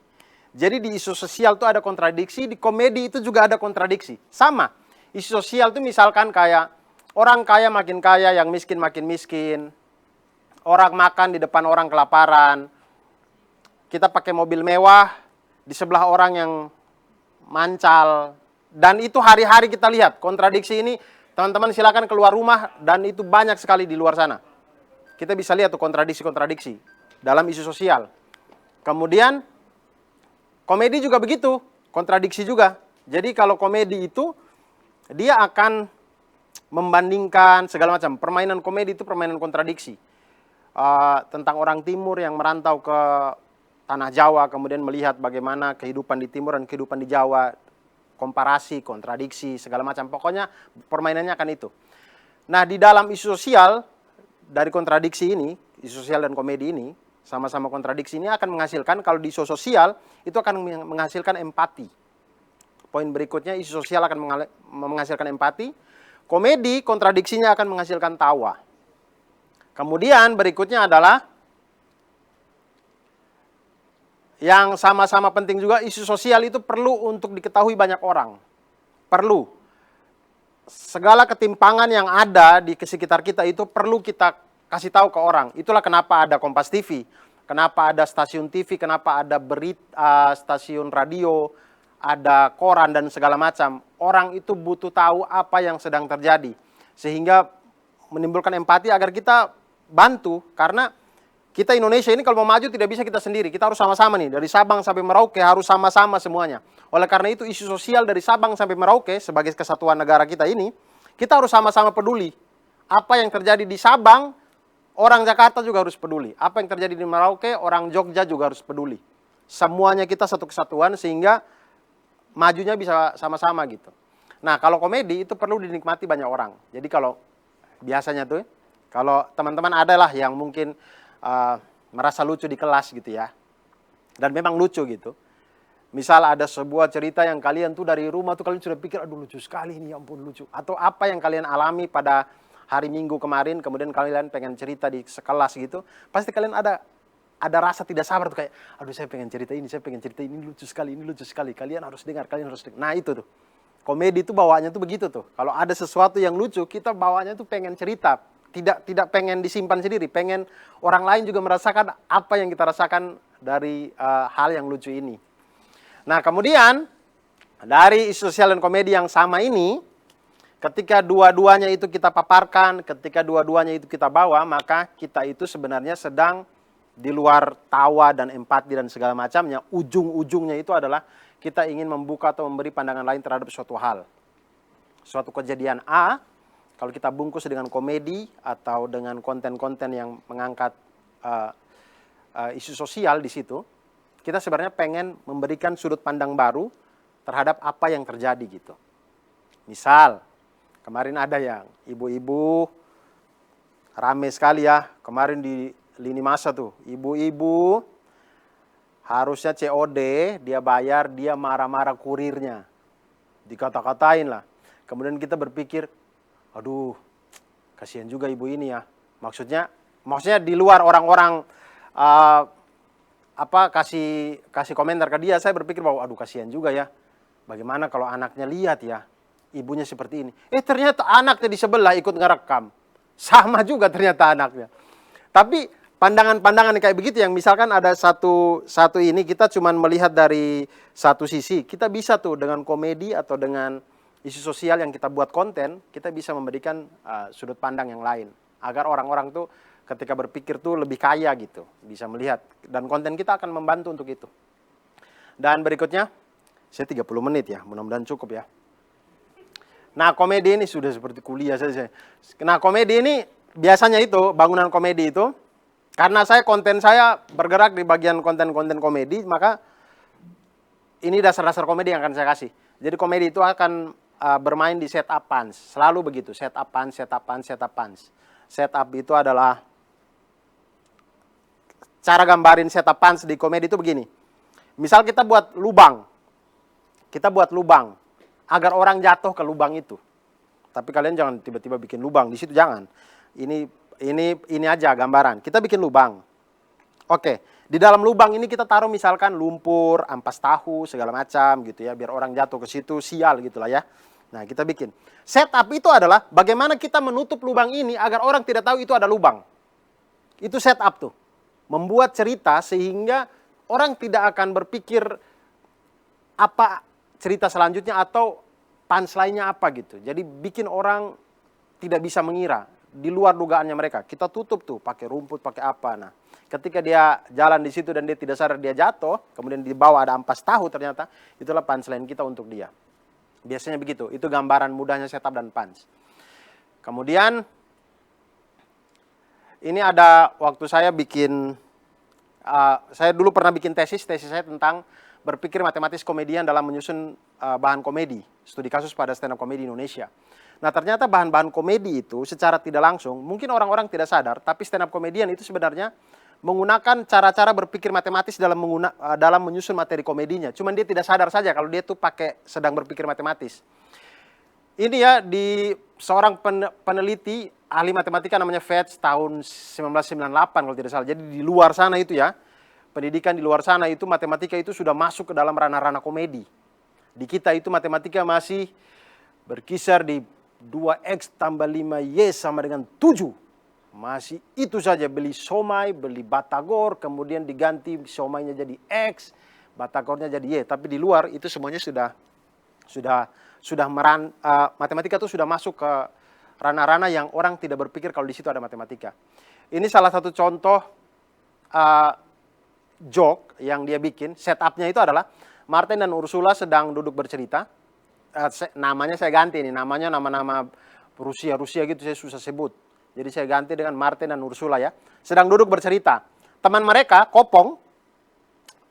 Jadi di isu sosial itu ada kontradiksi, di komedi itu juga ada kontradiksi. Sama. Isu sosial itu misalkan kayak orang kaya makin kaya, yang miskin makin miskin. Orang makan di depan orang kelaparan. Kita pakai mobil mewah, di sebelah orang yang mancal. Dan itu hari-hari kita lihat kontradiksi ini. Teman-teman silakan keluar rumah dan itu banyak sekali di luar sana. Kita bisa lihat tuh kontradiksi-kontradiksi dalam isu sosial. Kemudian komedi juga begitu, kontradiksi juga. Jadi kalau komedi itu dia akan membandingkan segala macam. Permainan komedi itu permainan kontradiksi. Tentang orang timur yang merantau ke tanah Jawa, kemudian melihat bagaimana kehidupan di timur dan kehidupan di Jawa. Komparasi, kontradiksi, segala macam. Pokoknya permainannya akan itu. Nah, di dalam isu sosial, dari kontradiksi ini, isu sosial dan komedi ini, sama-sama kontradiksi ini akan menghasilkan, kalau di isu sosial itu akan menghasilkan empati. Poin berikutnya, isu sosial akan menghasilkan empati. Komedi, kontradiksinya akan menghasilkan tawa. Kemudian berikutnya adalah yang sama-sama penting juga, isu sosial itu perlu untuk diketahui banyak orang. Perlu. Segala ketimpangan yang ada di sekitar kita itu perlu kita kasih tahu ke orang. Itulah kenapa ada Kompas TV, kenapa ada stasiun TV, kenapa ada berita, stasiun radio, ada koran dan segala macam. Orang itu butuh tahu apa yang sedang terjadi. Sehingga menimbulkan empati agar kita bantu, karena kita Indonesia ini kalau mau maju tidak bisa kita sendiri, kita harus sama-sama nih, dari Sabang sampai Merauke harus sama-sama semuanya. Oleh karena itu isu sosial dari Sabang sampai Merauke sebagai kesatuan negara kita ini, kita harus sama-sama peduli. Apa yang terjadi di Sabang, orang Jakarta juga harus peduli. Apa yang terjadi di Merauke, orang Jogja juga harus peduli. Semuanya kita satu kesatuan sehingga majunya bisa sama-sama gitu. Nah, kalau komedi itu perlu dinikmati banyak orang. Jadi kalau biasanya tuh, kalau teman-teman adalah yang mungkin merasa lucu di kelas gitu ya, dan memang lucu gitu. Misal ada sebuah cerita yang kalian tuh dari rumah tuh kalian sudah pikir, aduh lucu sekali ini, ya ampun lucu. Atau apa yang kalian alami pada hari Minggu kemarin, kemudian kalian pengen cerita di sekelas gitu, pasti kalian ada rasa tidak sabar tuh, kayak, aduh saya pengen cerita ini, ini lucu sekali, ini lucu sekali. Kalian harus dengar, kalian harus dengar. Nah itu tuh, komedi tuh bawaannya tuh begitu tuh. Kalau ada sesuatu yang lucu, kita bawanya tuh pengen cerita. Tidak pengen disimpan sendiri, pengen orang lain juga merasakan apa yang kita rasakan dari hal yang lucu ini. Nah kemudian dari isu sosial dan komedi yang sama ini, ketika dua-duanya itu kita paparkan, ketika dua-duanya itu kita bawa, maka kita itu sebenarnya sedang di luar tawa dan empati dan segala macamnya, ujung-ujungnya itu adalah kita ingin membuka atau memberi pandangan lain terhadap suatu hal. Suatu kejadian A, kalau kita bungkus dengan komedi atau dengan konten-konten yang mengangkat isu sosial di situ, kita sebenarnya pengen memberikan sudut pandang baru terhadap apa yang terjadi gitu. Misal, kemarin ada yang ibu-ibu, rame sekali ya, kemarin di lini masa tuh, ibu-ibu harusnya COD, dia bayar, dia marah-marah kurirnya. Dikata-katain lah. Kemudian kita berpikir, aduh, kasihan juga ibu ini ya. Maksudnya di luar orang-orang kasih komentar ke dia, saya berpikir bahwa aduh kasihan juga ya. Bagaimana kalau anaknya lihat ya, ibunya seperti ini. Ternyata anaknya di sebelah ikut ngerekam. Sama juga ternyata anaknya. Tapi pandangan-pandangan kayak begitu yang misalkan ada satu ini kita cuman melihat dari satu sisi, kita bisa tuh dengan komedi atau dengan isu sosial yang kita buat konten, kita bisa memberikan sudut pandang yang lain. Agar orang-orang tuh ketika berpikir tuh lebih kaya gitu, bisa melihat. Dan konten kita akan membantu untuk itu. Dan berikutnya, saya 30 menit ya, mudah-mudahan cukup ya. Nah komedi ini sudah seperti kuliah saja. Nah komedi ini biasanya itu, bangunan komedi itu, karena konten saya bergerak di bagian konten-konten komedi, maka ini dasar-dasar komedi yang akan saya kasih. Jadi komedi itu akan bermain di setup punch, selalu begitu, setup punch. Setup itu adalah cara gambarin setup punch di komedi itu begini. Misal kita buat lubang agar orang jatuh ke lubang itu. Tapi kalian jangan tiba-tiba bikin lubang di situ, jangan. Ini aja gambaran. Kita bikin lubang. Oke, di dalam lubang ini kita taruh misalkan lumpur, ampas tahu, segala macam gitu ya, biar orang jatuh ke situ, sial gitulah ya. Nah, kita bikin. Setup itu adalah bagaimana kita menutup lubang ini agar orang tidak tahu itu ada lubang. Itu setup tuh. Membuat cerita sehingga orang tidak akan berpikir apa cerita selanjutnya atau punchline-nya apa gitu. Jadi bikin orang tidak bisa mengira di luar dugaannya mereka. Kita tutup tuh pakai rumput, pakai apa. Nah, ketika dia jalan di situ dan dia tidak sadar dia jatuh, kemudian di bawah ada ampas tahu ternyata, itulah punchline kita untuk dia. Biasanya begitu, itu gambaran mudahnya setup dan punch. Kemudian, ini ada waktu saya bikin, saya dulu pernah bikin tesis saya tentang berpikir matematis komedian dalam menyusun bahan komedi, studi kasus pada stand up komedi Indonesia. Nah ternyata bahan-bahan komedi itu secara tidak langsung, mungkin orang-orang tidak sadar, tapi stand up komedian itu sebenarnya menggunakan cara-cara berpikir matematis dalam menyusun materi komedinya. Cuman dia tidak sadar saja kalau dia tuh sedang berpikir matematis. Ini ya di seorang peneliti ahli matematika namanya Fetch tahun 1998 kalau tidak salah. Jadi di luar sana itu ya, pendidikan di luar sana itu matematika itu sudah masuk ke dalam ranah-ranah komedi. Di kita itu matematika masih berkisar di 2x tambah 5y sama dengan 7. Masih itu saja, beli somai, beli batagor, kemudian diganti somainya jadi X, batagornya jadi Y. Tapi di luar itu semuanya matematika itu sudah masuk ke ranah-ranah yang orang tidak berpikir kalau di situ ada matematika. Ini salah satu contoh joke yang dia bikin. Setupnya itu adalah Martin dan Ursula sedang duduk bercerita. Namanya saya ganti nih, namanya nama-nama Rusia gitu saya susah sebut. Jadi saya ganti dengan Martin dan Ursula ya. Sedang duduk bercerita. Teman mereka, Kopong,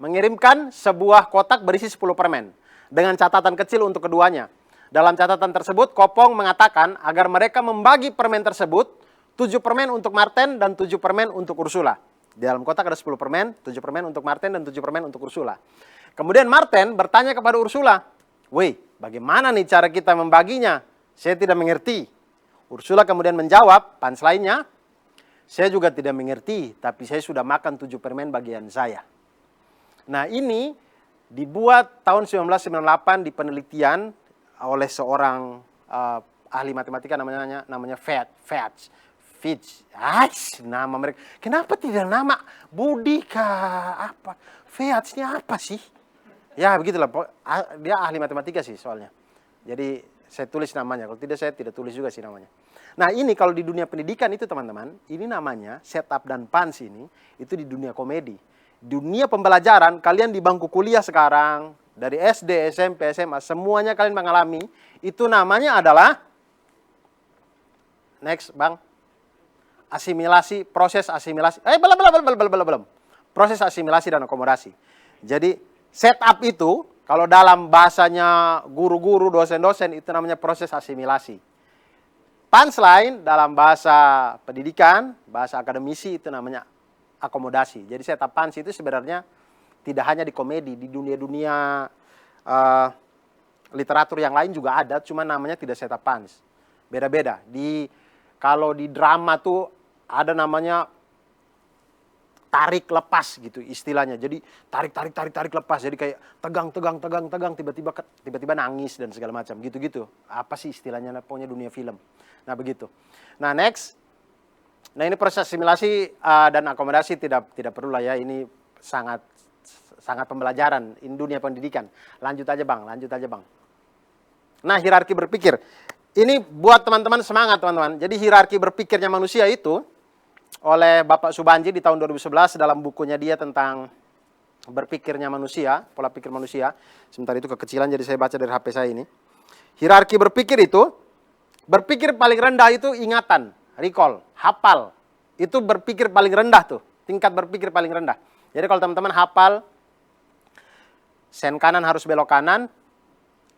mengirimkan sebuah kotak berisi 10 permen. Dengan catatan kecil untuk keduanya. Dalam catatan tersebut, Kopong mengatakan agar mereka membagi permen tersebut, 7 permen untuk Martin dan 7 permen untuk Ursula. Di dalam kotak ada 10 permen, 7 permen untuk Martin dan 7 permen untuk Ursula. Kemudian Martin bertanya kepada Ursula, "Woi, bagaimana nih cara kita membaginya? Saya tidak mengerti." Ursula kemudian menjawab, punchline-nya, "Saya juga tidak mengerti, tapi saya sudah makan 7 permen bagian saya." Nah ini dibuat tahun 1998 di penelitian oleh seorang ahli matematika namanya Fetch. Nama mereka. Kenapa tidak nama Budi kah? Apa? Fetch-nya apa sih? Ya begitulah, dia ahli matematika sih soalnya. Jadi saya tulis namanya, kalau tidak saya tidak tulis juga sih namanya. Nah ini kalau di dunia pendidikan itu teman-teman, ini namanya setup dan punch ini, itu di dunia komedi. Dunia pembelajaran, kalian di bangku kuliah sekarang, dari SD, SMP, SMA, semuanya kalian mengalami, itu namanya adalah, next bang, asimilasi, proses asimilasi, belum. Proses asimilasi dan akomodasi. Jadi setup itu, kalau dalam bahasanya guru-guru, dosen-dosen, itu namanya proses asimilasi. Punchline dalam bahasa pendidikan, bahasa akademisi, itu namanya akomodasi. Jadi setup punch itu sebenarnya tidak hanya di komedi, di dunia-dunia literatur yang lain juga ada, cuma namanya tidak setup punch. Beda-beda. Kalau di drama tuh ada namanya tarik lepas gitu istilahnya. Jadi tarik lepas. Jadi kayak tegang tiba-tiba nangis dan segala macam gitu-gitu. Apa sih istilahnya? Pokoknya dunia film. Nah, begitu. Nah, next. Nah, ini proses asimilasi dan akomodasi tidak perlu lah ya. Ini sangat pembelajaran ini dunia pendidikan. Lanjut aja, Bang. Nah, hierarki berpikir. Ini buat teman-teman semangat, teman-teman. Jadi hierarki berpikirnya manusia itu oleh Bapak Subanji di tahun 2011 dalam bukunya dia tentang berpikirnya manusia, pola pikir manusia. Sebentar itu kekecilan jadi saya baca dari HP saya ini. Hierarki berpikir itu, berpikir paling rendah itu ingatan, recall, hafal. Itu berpikir paling rendah tuh, tingkat berpikir paling rendah. Jadi kalau teman-teman hafal, sen kanan harus belok kanan,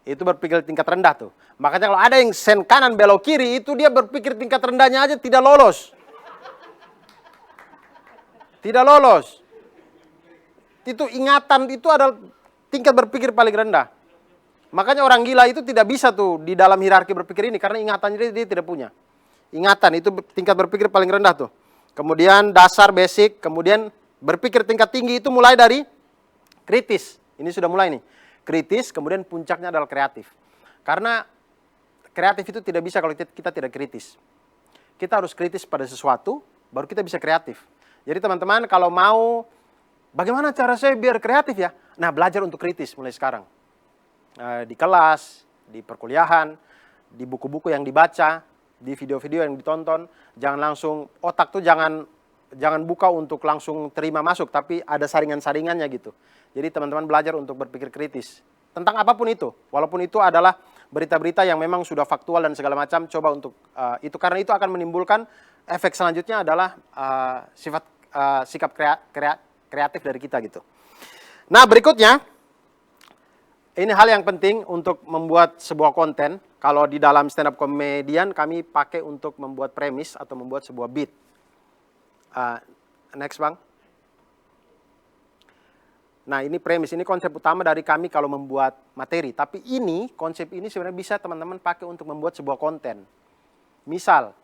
itu berpikir tingkat rendah tuh. Makanya kalau ada yang sen kanan belok kiri, itu dia berpikir tingkat rendahnya aja tidak lolos. Tidak lolos. Itu ingatan itu adalah tingkat berpikir paling rendah. Makanya orang gila itu tidak bisa tuh di dalam hierarki berpikir ini karena ingatannya dia tidak punya. Ingatan itu tingkat berpikir paling rendah tuh. Kemudian dasar basic, kemudian berpikir tingkat tinggi itu mulai dari kritis. Ini sudah mulai nih. Kritis, kemudian puncaknya adalah kreatif. Karena kreatif itu tidak bisa kalau kita tidak kritis. Kita harus kritis pada sesuatu, baru kita bisa kreatif. Jadi teman-teman kalau mau, bagaimana cara saya biar kreatif ya? Nah, belajar untuk kritis mulai sekarang. Di kelas, di perkuliahan, di buku-buku yang dibaca, di video-video yang ditonton. Jangan langsung, otak tuh jangan buka untuk langsung terima masuk, tapi ada saringan-saringannya gitu. Jadi teman-teman belajar untuk berpikir kritis. Tentang apapun itu, walaupun itu adalah berita-berita yang memang sudah faktual dan segala macam, coba untuk itu. Karena itu akan menimbulkan efek selanjutnya adalah sikap kreatif dari kita gitu. Nah berikutnya, ini hal yang penting untuk membuat sebuah konten. Kalau di dalam stand up comedian kami pakai untuk membuat premis atau membuat sebuah beat. Next bang. Nah, ini premis, ini konsep utama dari kami kalau membuat materi. Tapi ini, konsep ini sebenarnya bisa teman-teman pakai untuk membuat sebuah konten. Misal,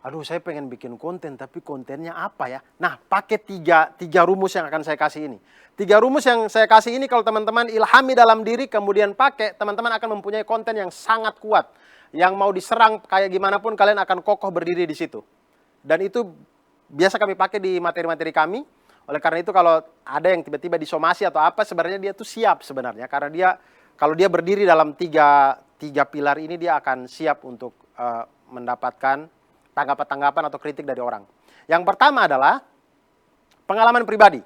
aduh saya pengen bikin konten, tapi kontennya apa ya? Nah, pakai tiga rumus yang akan saya kasih ini. 3 rumus yang saya kasih ini kalau teman-teman ilhami dalam diri, kemudian pakai, teman-teman akan mempunyai konten yang sangat kuat. Yang mau diserang kayak gimana pun, kalian akan kokoh berdiri di situ. Dan itu biasa kami pakai di materi-materi kami. Oleh karena itu kalau ada yang tiba-tiba disomasi atau apa, sebenarnya dia tuh siap sebenarnya. Karena dia, kalau dia berdiri dalam tiga pilar ini, dia akan siap untuk mendapatkan tanggapan-tanggapan atau kritik dari orang. Yang pertama adalah pengalaman pribadi.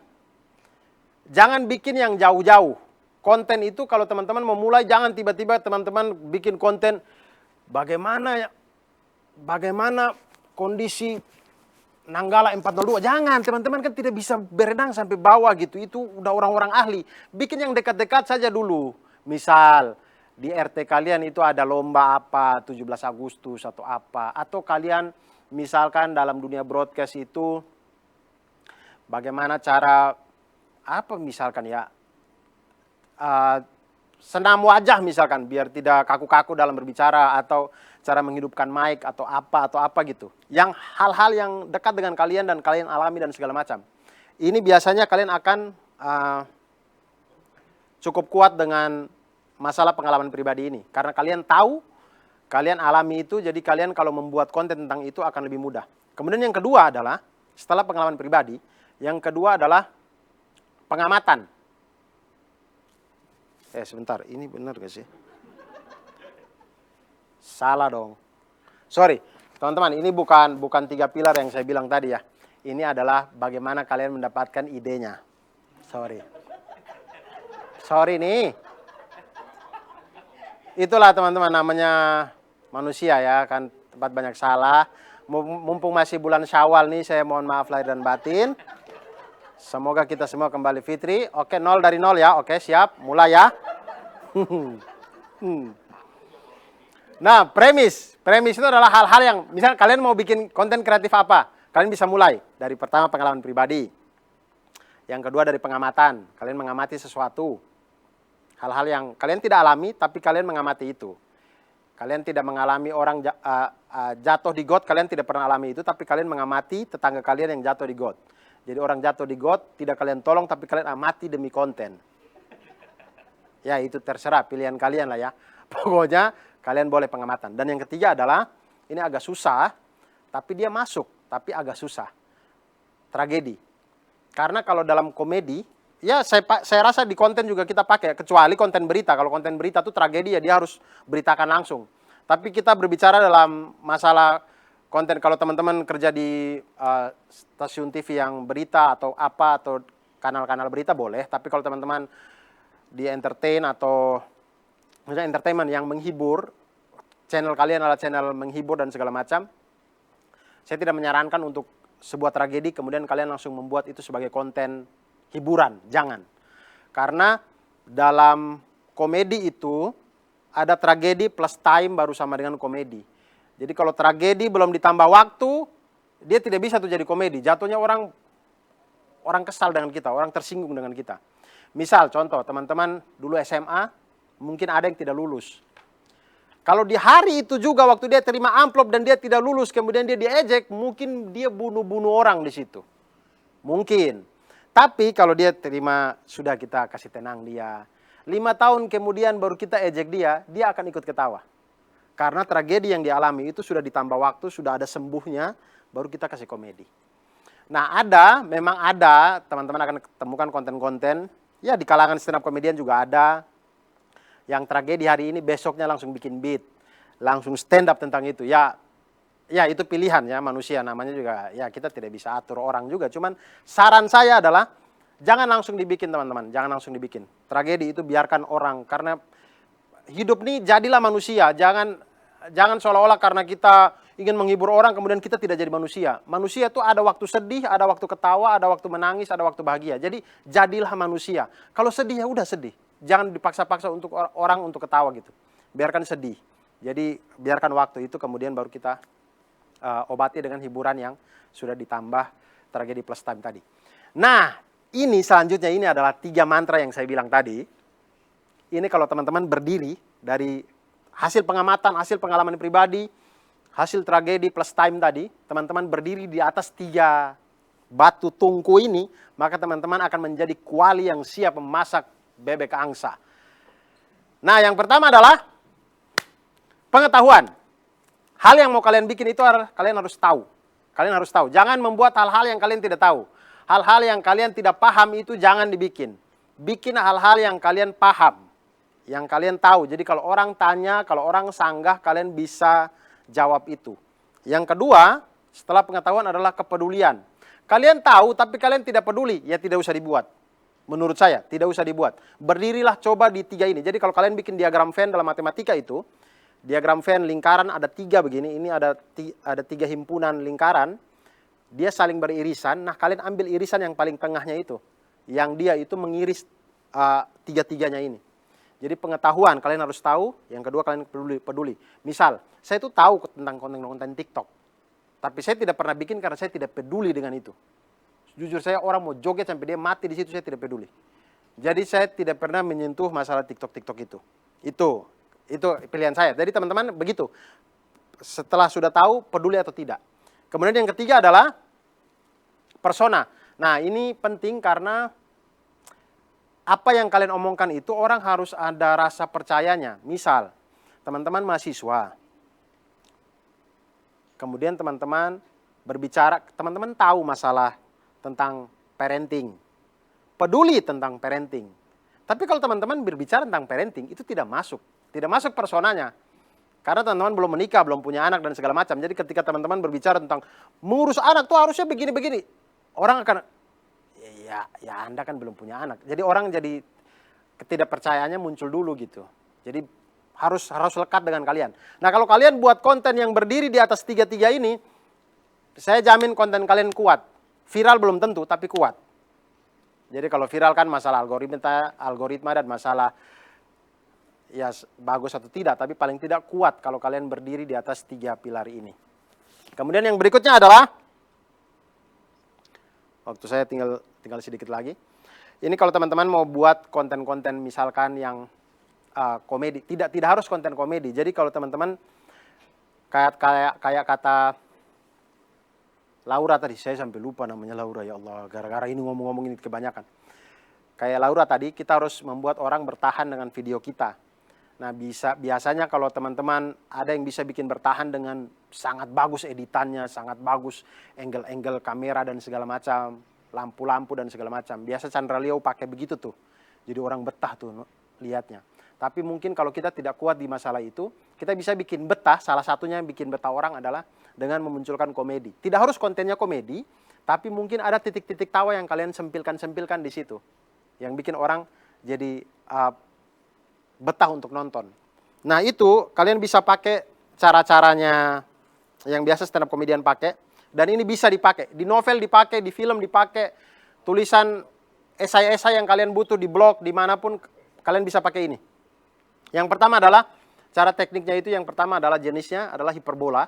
Jangan bikin yang jauh-jauh. Konten itu kalau teman-teman mau mulai, jangan tiba-tiba teman-teman bikin konten bagaimana kondisi Nanggala 402. Jangan, teman-teman kan tidak bisa berenang sampai bawah gitu. Itu udah orang-orang ahli. Bikin yang dekat-dekat saja dulu. Misal, di RT kalian itu ada lomba apa, 17 Agustus atau apa. Atau kalian misalkan dalam dunia broadcast itu, bagaimana cara, apa misalkan ya, senam wajah misalkan, biar tidak kaku-kaku dalam berbicara, atau cara menghidupkan mic atau apa gitu. Yang hal-hal yang dekat dengan kalian dan kalian alami dan segala macam. Ini biasanya kalian akan cukup kuat dengan masalah pengalaman pribadi ini. Karena kalian tahu, kalian alami itu, jadi kalian kalau membuat konten tentang itu akan lebih mudah. Kemudian yang kedua adalah, setelah pengalaman pribadi, yang kedua adalah pengamatan. Sebentar, ini benar gak sih? Salah dong. Sorry, teman-teman, ini bukan 3 pilar yang saya bilang tadi ya. Ini adalah bagaimana kalian mendapatkan idenya. Sorry nih. Itulah teman-teman, namanya manusia ya, kan tempat banyak salah. Mumpung masih bulan Syawal nih, saya mohon maaf lahir dan batin. Semoga kita semua kembali fitri. Oke, 0 dari 0 ya. Oke, siap. Mulai ya. Nah, premis itu adalah hal-hal yang, misalnya kalian mau bikin konten kreatif apa, kalian bisa mulai dari pertama pengalaman pribadi. Yang kedua dari pengamatan, kalian mengamati sesuatu. Hal-hal yang kalian tidak alami, tapi kalian mengamati itu. Kalian tidak mengalami orang jatuh di got, kalian tidak pernah alami itu, tapi kalian mengamati tetangga kalian yang jatuh di got. Jadi orang jatuh di got, tidak kalian tolong, tapi kalian amati demi konten. Ya, itu terserah, pilihan kalian lah ya. Pokoknya, kalian boleh pengamatan. Dan yang ketiga adalah, ini agak susah, tapi dia masuk, tapi agak susah. Tragedi. Karena kalau dalam komedi, ya saya rasa di konten juga kita pakai, kecuali konten berita. Kalau konten berita itu tragedi ya dia harus beritakan langsung. Tapi kita berbicara dalam masalah konten, kalau teman-teman kerja di stasiun TV yang berita atau apa, atau kanal-kanal berita boleh. Tapi kalau teman-teman di entertain atau misalnya entertainment yang menghibur, channel kalian adalah channel menghibur dan segala macam, saya tidak menyarankan untuk sebuah tragedi kemudian kalian langsung membuat itu sebagai konten hiburan. Jangan. Karena dalam komedi itu ada tragedi plus time baru sama dengan komedi. Jadi kalau tragedi belum ditambah waktu, dia tidak bisa tuh jadi komedi. Jatuhnya orang kesal dengan kita, orang tersinggung dengan kita. Misal contoh, teman-teman dulu SMA, mungkin ada yang tidak lulus. Kalau di hari itu juga waktu dia terima amplop dan dia tidak lulus, kemudian dia diejek, mungkin dia bunuh-bunuh orang di situ. Mungkin. Tapi kalau dia terima, sudah kita kasih tenang dia. 5 tahun kemudian baru kita ejek dia akan ikut ketawa. Karena tragedi yang dialami itu sudah ditambah waktu, sudah ada sembuhnya, baru kita kasih komedi. Nah memang ada, teman-teman akan temukan konten-konten, ya di kalangan stand up comedian juga ada, yang tragedi hari ini besoknya langsung bikin beat, langsung stand up tentang itu. Ya itu pilihan ya manusia, namanya juga ya kita tidak bisa atur orang juga. Cuman saran saya adalah jangan langsung dibikin teman-teman, jangan langsung dibikin. Tragedi itu biarkan orang, karena hidup nih jadilah manusia. Jangan seolah-olah karena kita ingin menghibur orang kemudian kita tidak jadi manusia. Manusia itu ada waktu sedih, ada waktu ketawa, ada waktu menangis, ada waktu bahagia. Jadi jadilah manusia. Kalau sedih ya udah sedih. Jangan dipaksa-paksa untuk orang untuk ketawa gitu. Biarkan sedih. Jadi biarkan waktu itu, kemudian baru kita obati dengan hiburan yang sudah ditambah tragedi plus time tadi. Nah, ini selanjutnya ini adalah 3 mantra yang saya bilang tadi. Ini kalau teman-teman berdiri dari hasil pengamatan, hasil pengalaman pribadi, hasil tragedi plus time tadi, teman-teman berdiri di atas 3 batu tungku ini, maka teman-teman akan menjadi kuali yang siap memasak bebek angsa. Nah, yang pertama adalah pengetahuan. Hal yang mau kalian bikin itu kalian harus tahu. Kalian harus tahu. Jangan membuat hal-hal yang kalian tidak tahu. Hal-hal yang kalian tidak paham itu jangan dibikin. Bikin hal-hal yang kalian paham. Yang kalian tahu. Jadi kalau orang tanya, kalau orang sanggah, kalian bisa jawab itu. Yang kedua, setelah pengetahuan adalah kepedulian. Kalian tahu tapi kalian tidak peduli, ya tidak usah dibuat. Menurut saya, tidak usah dibuat. Berdirilah coba di 3 ini. Jadi kalau kalian bikin diagram Venn dalam matematika itu, diagram Venn lingkaran ada 3 begini, ini ada 3 himpunan lingkaran, dia saling beririsan. Nah, kalian ambil irisan yang paling tengahnya itu, yang dia itu mengiris 3-3-nya ini. Jadi pengetahuan kalian harus tahu, yang kedua kalian peduli. Misal, saya itu tahu tentang konten-konten TikTok, tapi saya tidak pernah bikin karena saya tidak peduli dengan itu. Jujur saya, orang mau joget sampai dia mati di situ, saya tidak peduli. Jadi saya tidak pernah menyentuh masalah TikTok itu. Itu pilihan saya. Jadi teman-teman begitu. Setelah sudah tahu, peduli atau tidak. Kemudian yang ketiga adalah persona. Nah, ini penting karena apa yang kalian omongkan itu orang harus ada rasa percayanya. Misal, teman-teman mahasiswa. Kemudian teman-teman berbicara, teman-teman tahu masalah tentang parenting. Peduli tentang parenting. Tapi kalau teman-teman berbicara tentang parenting, itu tidak masuk. Tidak masuk personanya. Karena teman-teman belum menikah, belum punya anak dan segala macam. Jadi ketika teman-teman berbicara tentang mengurus anak tuh harusnya begini-begini. Orang akan, ya Anda kan belum punya anak. Jadi orang jadi ketidakpercayaannya muncul dulu gitu. Jadi harus lekat dengan kalian. Nah, kalau kalian buat konten yang berdiri di atas 3-3 ini, saya jamin konten kalian kuat. Viral belum tentu, tapi kuat. Jadi kalau viral kan masalah algoritma dan masalah ya bagus atau tidak, tapi paling tidak kuat kalau kalian berdiri di atas 3 pilar ini. Kemudian yang berikutnya adalah, waktu saya tinggal sedikit lagi. Ini kalau teman-teman mau buat konten-konten misalkan yang komedi, tidak harus konten komedi. Jadi kalau teman-teman kayak kata Laura tadi, saya sampai lupa namanya Laura, ya Allah, gara-gara ini ngomong-ngomong ini kebanyakan. Kayak Laura tadi, kita harus membuat orang bertahan dengan video kita. Nah, biasanya kalau teman-teman ada yang bisa bikin bertahan dengan sangat bagus editannya, sangat bagus angle-angle kamera dan segala macam, lampu-lampu dan segala macam. Biasa Chandra Leo pakai begitu tuh. Jadi orang betah tuh lihatnya. Tapi mungkin kalau kita tidak kuat di masalah itu, kita bisa bikin betah, salah satunya yang bikin betah orang adalah dengan memunculkan komedi. Tidak harus kontennya komedi, tapi mungkin ada titik-titik tawa yang kalian sempilkan di situ. Yang bikin orang jadi betah untuk nonton. Nah, itu kalian bisa pakai cara-caranya yang biasa stand up komedian pakai. Dan ini bisa dipakai. Di novel dipakai, di film dipakai. Tulisan esai-esai yang kalian butuh di blog, dimanapun kalian bisa pakai ini. Yang pertama adalah, cara tekniknya itu yang pertama adalah jenisnya adalah hiperbola.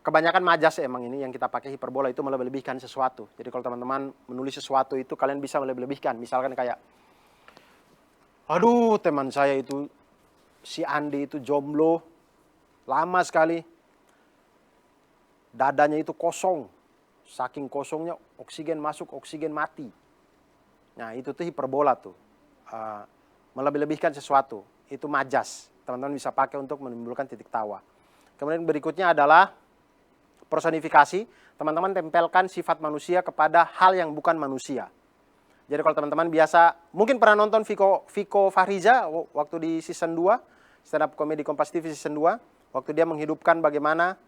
Kebanyakan majas emang ini yang kita pakai hiperbola itu melebih-lebihkan sesuatu. Jadi kalau teman-teman menulis sesuatu itu kalian bisa melebih-lebihkan. Misalkan kayak, aduh teman saya itu, si Andi itu jomblo, lama sekali. Dadanya itu kosong. Saking kosongnya oksigen masuk, oksigen mati. Nah itu tuh hiperbola tuh. Melebih-lebihkan sesuatu. Itu majas. Teman-teman bisa pakai untuk menimbulkan titik tawa. Kemudian berikutnya adalah personifikasi. Teman-teman tempelkan sifat manusia kepada hal yang bukan manusia. Jadi kalau teman-teman biasa, mungkin pernah nonton Viko Fahriza waktu di season 2, stand up comedy Kompas TV season 2, waktu dia menghidupkan bagaimana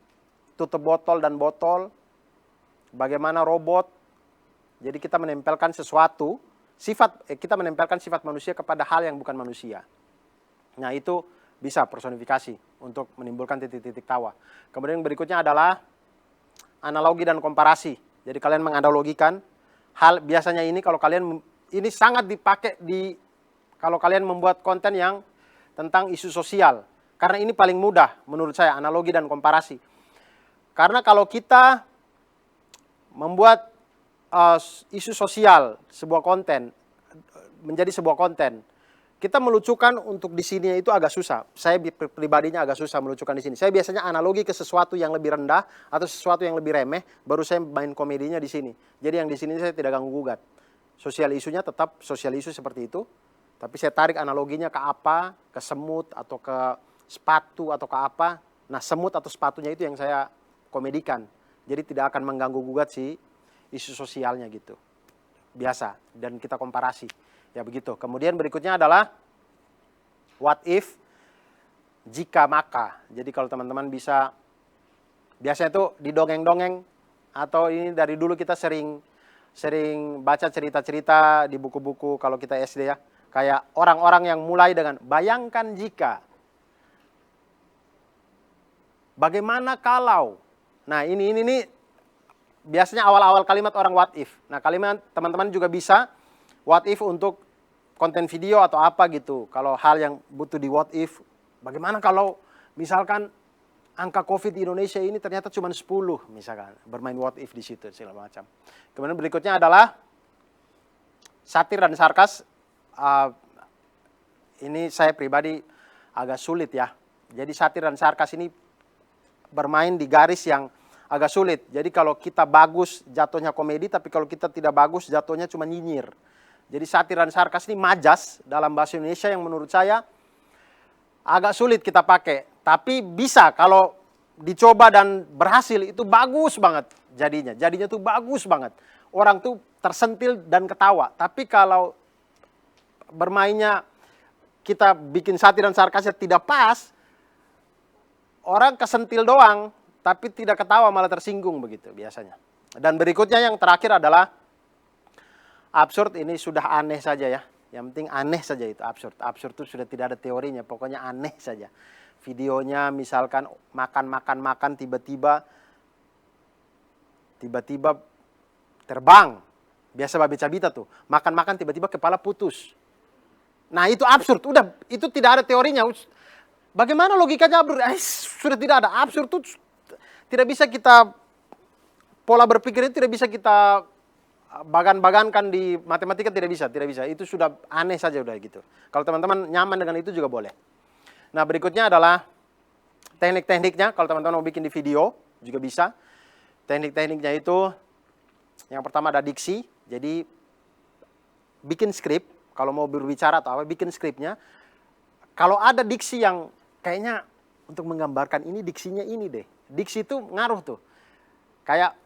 tutup botol dan botol, bagaimana robot. Jadi kita menempelkan sesuatu, kita menempelkan sifat manusia kepada hal yang bukan manusia. Nah itu bisa personifikasi untuk menimbulkan titik-titik tawa. Kemudian berikutnya adalah analogi dan komparasi. Jadi kalian menganalogikan hal, biasanya ini kalau kalian, ini sangat dipakai kalau kalian membuat konten yang tentang isu sosial. Karena ini paling mudah menurut saya, analogi dan komparasi. Karena kalau kita membuat isu sosial, sebuah konten, menjadi sebuah konten. Kita melucukan untuk di sini itu agak susah. Saya pribadinya agak susah melucukan di sini. Saya biasanya analogi ke sesuatu yang lebih rendah atau sesuatu yang lebih remeh, baru saya main komedinya di sini. Jadi yang di sini saya tidak ganggu gugat. Sosial isunya tetap sosial isu seperti itu, tapi saya tarik analoginya ke apa, ke semut atau ke sepatu atau ke apa. Nah, semut atau sepatunya itu yang saya komedikan. Jadi tidak akan mengganggu gugat si isu sosialnya gitu. Biasa, dan kita komparasi. Ya begitu. Kemudian berikutnya adalah what if, jika maka. Jadi kalau teman-teman bisa, biasanya itu di dongeng-dongeng, atau ini dari dulu kita sering baca cerita-cerita di buku-buku kalau kita SD ya. Kayak orang-orang yang mulai dengan bayangkan jika, bagaimana kalau. Nah ini biasanya awal-awal kalimat orang what if. Nah kalimat teman-teman juga bisa what if untuk konten video atau apa gitu. Kalau hal yang butuh di what if, bagaimana kalau misalkan angka COVID di Indonesia ini ternyata cuma 10 misalkan. Bermain what if di situ segala macam. Kemudian berikutnya adalah satir dan sarkas. Ini saya pribadi agak sulit ya. Jadi satir dan sarkas ini bermain di garis yang agak sulit. Jadi kalau kita bagus jatuhnya komedi, tapi kalau kita tidak bagus jatuhnya cuma nyinyir. Jadi satir dan sarkas ini majas dalam bahasa Indonesia yang menurut saya agak sulit kita pakai. Tapi bisa kalau dicoba dan berhasil itu bagus banget jadinya. Jadinya tuh bagus banget. Orang tuh tersentil dan ketawa. Tapi kalau bermainnya kita bikin satir dan sarkasnya tidak pas, orang kesentil doang, tapi tidak ketawa malah tersinggung begitu biasanya. Dan berikutnya yang terakhir adalah absurd. Ini sudah aneh saja ya. Yang penting aneh saja itu absurd. Absurd itu sudah tidak ada teorinya, pokoknya aneh saja. Videonya misalkan makan tiba-tiba terbang. Biasa Babe Cabita tuh, makan tiba-tiba kepala putus. Nah itu absurd, udah itu tidak ada teorinya. Bagaimana logikanya absurd? Sudah tidak ada. Absurd itu tidak bisa kita, pola berpikirnya tidak bisa kita bagan-bagankan di matematika, tidak bisa. Itu sudah aneh saja udah gitu. Kalau teman-teman nyaman dengan itu juga boleh. Nah berikutnya adalah teknik-tekniknya. Kalau teman-teman mau bikin di video juga bisa. Teknik-tekniknya itu yang pertama ada diksi. Jadi bikin skrip. Kalau mau berbicara atau apa, bikin skripnya. Kalau ada diksi yang kayaknya untuk menggambarkan ini diksinya ini deh. Diksi itu ngaruh tuh. Kayak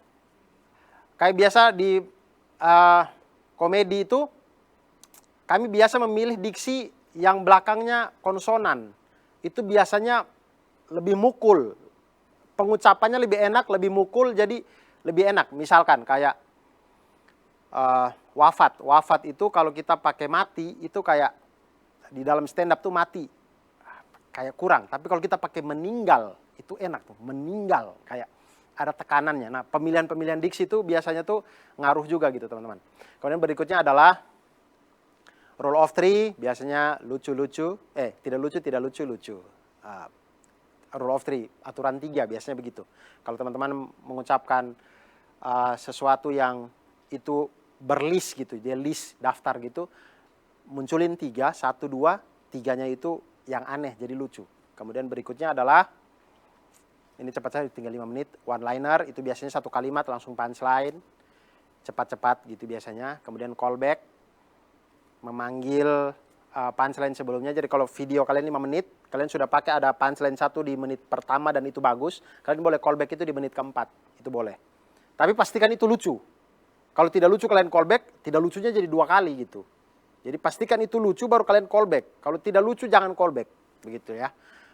biasa di komedi itu kami biasa memilih diksi yang belakangnya konsonan. Itu biasanya lebih mukul. Pengucapannya lebih enak, lebih mukul, jadi lebih enak. Misalkan kayak wafat. Wafat itu kalau kita pakai mati, itu kayak di dalam stand up tuh mati. Kayak kurang. Tapi kalau kita pakai meninggal, itu enak tuh. Meninggal. Kayak ada tekanannya. Nah pemilihan-pemilihan diksi itu biasanya tuh ngaruh juga gitu teman-teman. Kemudian berikutnya adalah rule of three. Biasanya lucu-lucu. Tidak lucu. Rule of three. Aturan 3 biasanya begitu. Kalau teman-teman mengucapkan sesuatu yang itu berlist gitu. Dia list daftar gitu. Munculin 3, 1, 2. 3-nya itu yang aneh jadi lucu. Kemudian berikutnya adalah ini cepat saja, tinggal 5 menit. One liner itu biasanya satu kalimat langsung punchline. Cepat-cepat gitu biasanya. Kemudian callback. Memanggil punchline sebelumnya. Jadi kalau video kalian 5 menit, kalian sudah pakai ada punchline 1 di menit pertama dan itu bagus. Kalian boleh callback itu di menit keempat. Itu boleh. Tapi pastikan itu lucu. Kalau tidak lucu kalian callback, tidak lucunya jadi 2 kali gitu. Jadi pastikan itu lucu baru kalian callback. Kalau tidak lucu jangan callback. Begitu ya.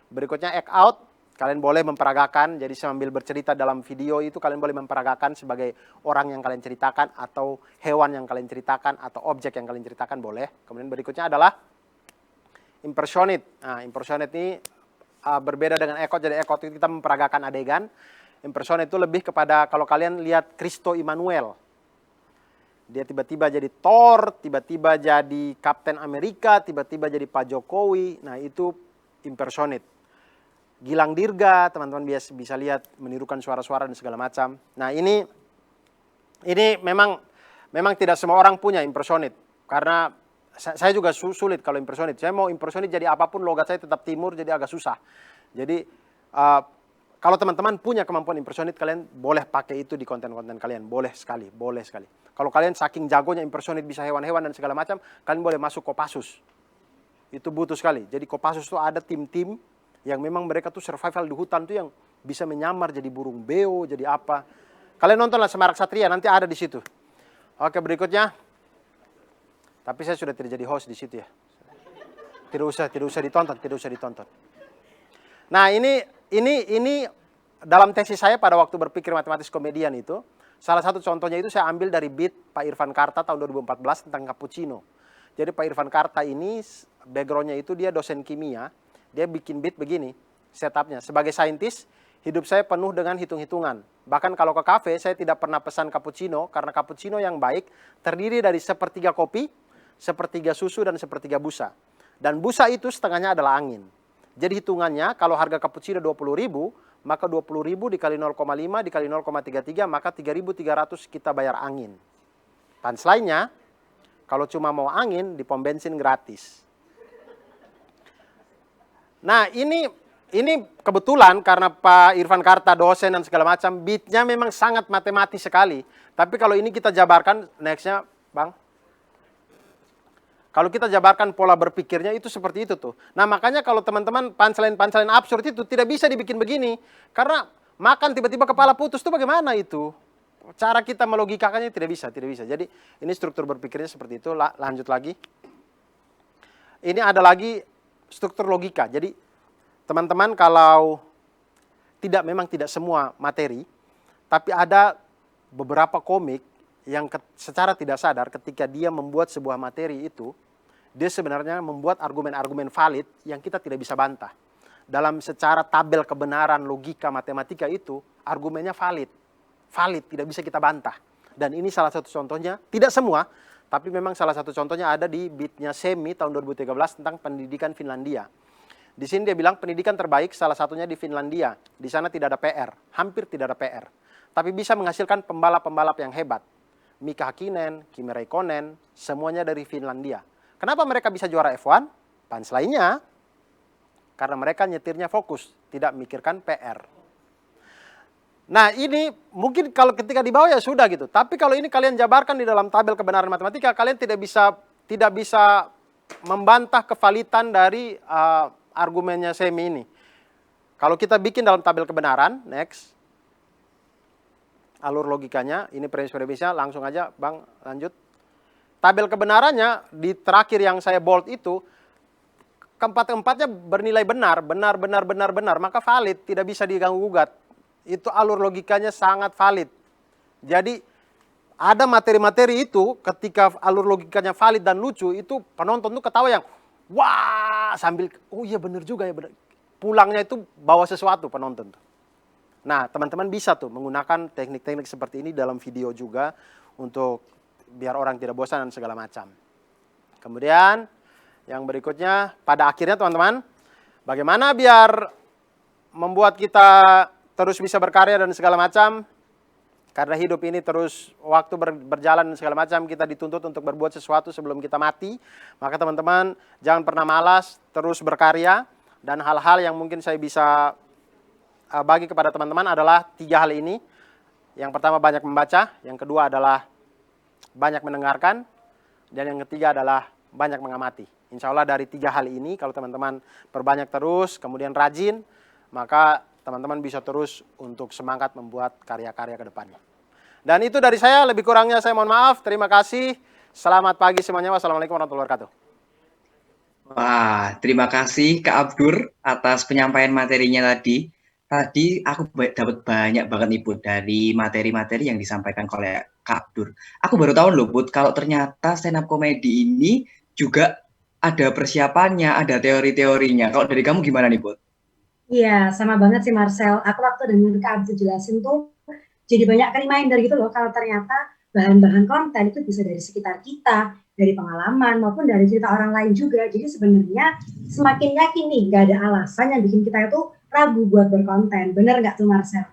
Berikutnya act out. Kalian boleh memperagakan. Jadi sambil bercerita dalam video itu kalian boleh memperagakan sebagai orang yang kalian ceritakan. Atau hewan yang kalian ceritakan. Atau objek yang kalian ceritakan boleh. Kemudian berikutnya adalah impersonate. Nah impersonate ini berbeda dengan act out. Jadi act out itu kita memperagakan adegan. Impersonate itu lebih kepada kalau kalian lihat Christo Immanuel. Dia tiba-tiba jadi Thor, tiba-tiba jadi Kapten Amerika, tiba-tiba jadi Pak Jokowi. Nah itu impersonate. Gilang Dirga, teman-teman bisa lihat menirukan suara-suara dan segala macam. Nah ini memang memang tidak semua orang punya impersonate. Karena saya juga sulit kalau impersonate. Saya mau impersonate jadi apapun, logat saya tetap timur, jadi agak susah. Jadi kalau teman-teman punya kemampuan impersonate, kalian boleh pakai itu di konten-konten kalian. Boleh sekali, boleh sekali. Kalau kalian saking jagonya impersonate bisa hewan-hewan dan segala macam, kalian boleh masuk Kopassus. Itu butuh sekali. Jadi Kopassus itu ada tim-tim yang memang mereka tuh survival di hutan tuh yang bisa menyamar jadi burung beo, jadi apa. Kalian nontonlah Semarak Satria, nanti ada di situ. Oke, berikutnya. Tapi saya sudah tidak jadi host di situ ya. Tidak usah ditonton. Nah, ini dalam tesis saya pada waktu berpikir matematis komedian itu, salah satu contohnya itu saya ambil dari beat Pak Irfan Karta tahun 2014 tentang cappuccino. Jadi Pak Irfan Karta ini backgroundnya itu dia dosen kimia, dia bikin beat begini setupnya. Sebagai saintis, hidup saya penuh dengan hitung-hitungan. Bahkan kalau ke kafe, saya tidak pernah pesan cappuccino, karena cappuccino yang baik terdiri dari sepertiga kopi, sepertiga susu, dan sepertiga busa. Dan busa itu setengahnya adalah angin. Jadi hitungannya, kalau harga cappuccino 20.000, maka 20.000 dikali 0,5 dikali 0,33, maka 3.300 kita bayar angin. Punchline-nya, kalau cuma mau angin, di pom bensin gratis. Nah, ini kebetulan karena Pak Irfan Karta dosen dan segala macam, beatnya memang sangat matematis sekali. Tapi kalau ini kita jabarkan, nextnya Bang. Kalau kita jabarkan pola berpikirnya itu seperti itu tuh. Nah, makanya kalau teman-teman punchline absurd itu tidak bisa dibikin begini. Karena makan tiba-tiba kepala putus tuh bagaimana itu? Cara kita melogikakannya tidak bisa. Jadi ini struktur berpikirnya seperti itu. Lanjut lagi. Ini ada lagi struktur logika. Jadi teman-teman kalau memang tidak semua materi, tapi ada beberapa komik yang secara tidak sadar ketika dia membuat sebuah materi itu, dia sebenarnya membuat argumen-argumen valid yang kita tidak bisa bantah. Dalam secara tabel kebenaran logika matematika itu, argumennya valid, tidak bisa kita bantah. Dan ini salah satu contohnya, tidak semua, tapi memang salah satu contohnya ada di beatnya Semi tahun 2013 tentang pendidikan Finlandia. Di sini dia bilang pendidikan terbaik salah satunya di Finlandia. Di sana tidak ada PR, hampir tidak ada PR. Tapi bisa menghasilkan pembalap-pembalap yang hebat. Mika Hakkinen, Kimi Räikkönen, semuanya dari Finlandia. Kenapa mereka bisa juara F1? Punchline-nya, karena mereka nyetirnya fokus, tidak mikirkan PR. Nah, ini mungkin kalau ketika di bawah ya sudah gitu. Tapi kalau ini kalian jabarkan di dalam tabel kebenaran matematika, kalian tidak bisa membantah kevalitan dari argumennya Semi ini. Kalau kita bikin dalam tabel kebenaran, next. Alur logikanya, ini premisnya, langsung aja Bang, lanjut. Tabel kebenarannya, di terakhir yang saya bold itu, keempat-empatnya bernilai benar, maka valid, tidak bisa diganggu-gugat. Itu alur logikanya sangat valid. Jadi, ada materi-materi itu, ketika alur logikanya valid dan lucu, itu penonton tuh ketawa yang, wah, sambil, oh iya benar juga ya, benar. Pulangnya itu bawa sesuatu penonton tuh. Nah, teman-teman bisa tuh menggunakan teknik-teknik seperti ini dalam video juga untuk biar orang tidak bosan dan segala macam. Kemudian yang berikutnya, pada akhirnya teman-teman, bagaimana biar membuat kita terus bisa berkarya dan segala macam? Karena hidup ini terus waktu berjalan dan segala macam, kita dituntut untuk berbuat sesuatu sebelum kita mati. Maka teman-teman jangan pernah malas, terus berkarya. Dan hal-hal yang mungkin saya bisa bagi kepada teman-teman adalah 3 hal ini. Yang pertama banyak membaca, yang kedua adalah banyak mendengarkan, dan yang ketiga adalah banyak mengamati. Insya Allah dari 3 hal ini kalau teman-teman perbanyak terus, kemudian rajin, maka teman-teman bisa terus untuk semangat membuat karya-karya ke depannya. Dan itu dari saya, lebih kurangnya saya mohon maaf. Terima kasih. Selamat pagi semuanya. Wassalamualaikum warahmatullahi wabarakatuh. Wah, terima kasih Kak Abdur atas penyampaian materinya tadi. Tadi aku dapat banyak banget nih Bud dari materi-materi yang disampaikan oleh Kak Abdur. Aku baru tahu loh Bud, kalau ternyata stand up comedy ini juga ada persiapannya, ada teori-teorinya. Kalau dari kamu gimana nih Bud? Iya, sama banget sih Marcel. Aku waktu dengar Kak Abdur jelasin tuh jadi banyak reminder gitu loh, kalau ternyata bahan-bahan konten itu bisa dari sekitar kita, dari pengalaman maupun dari cerita orang lain juga. Jadi sebenarnya semakin yakin nih, gak ada alasan yang bikin kita itu ragu buat berkonten. Bener nggak tuh Marcel?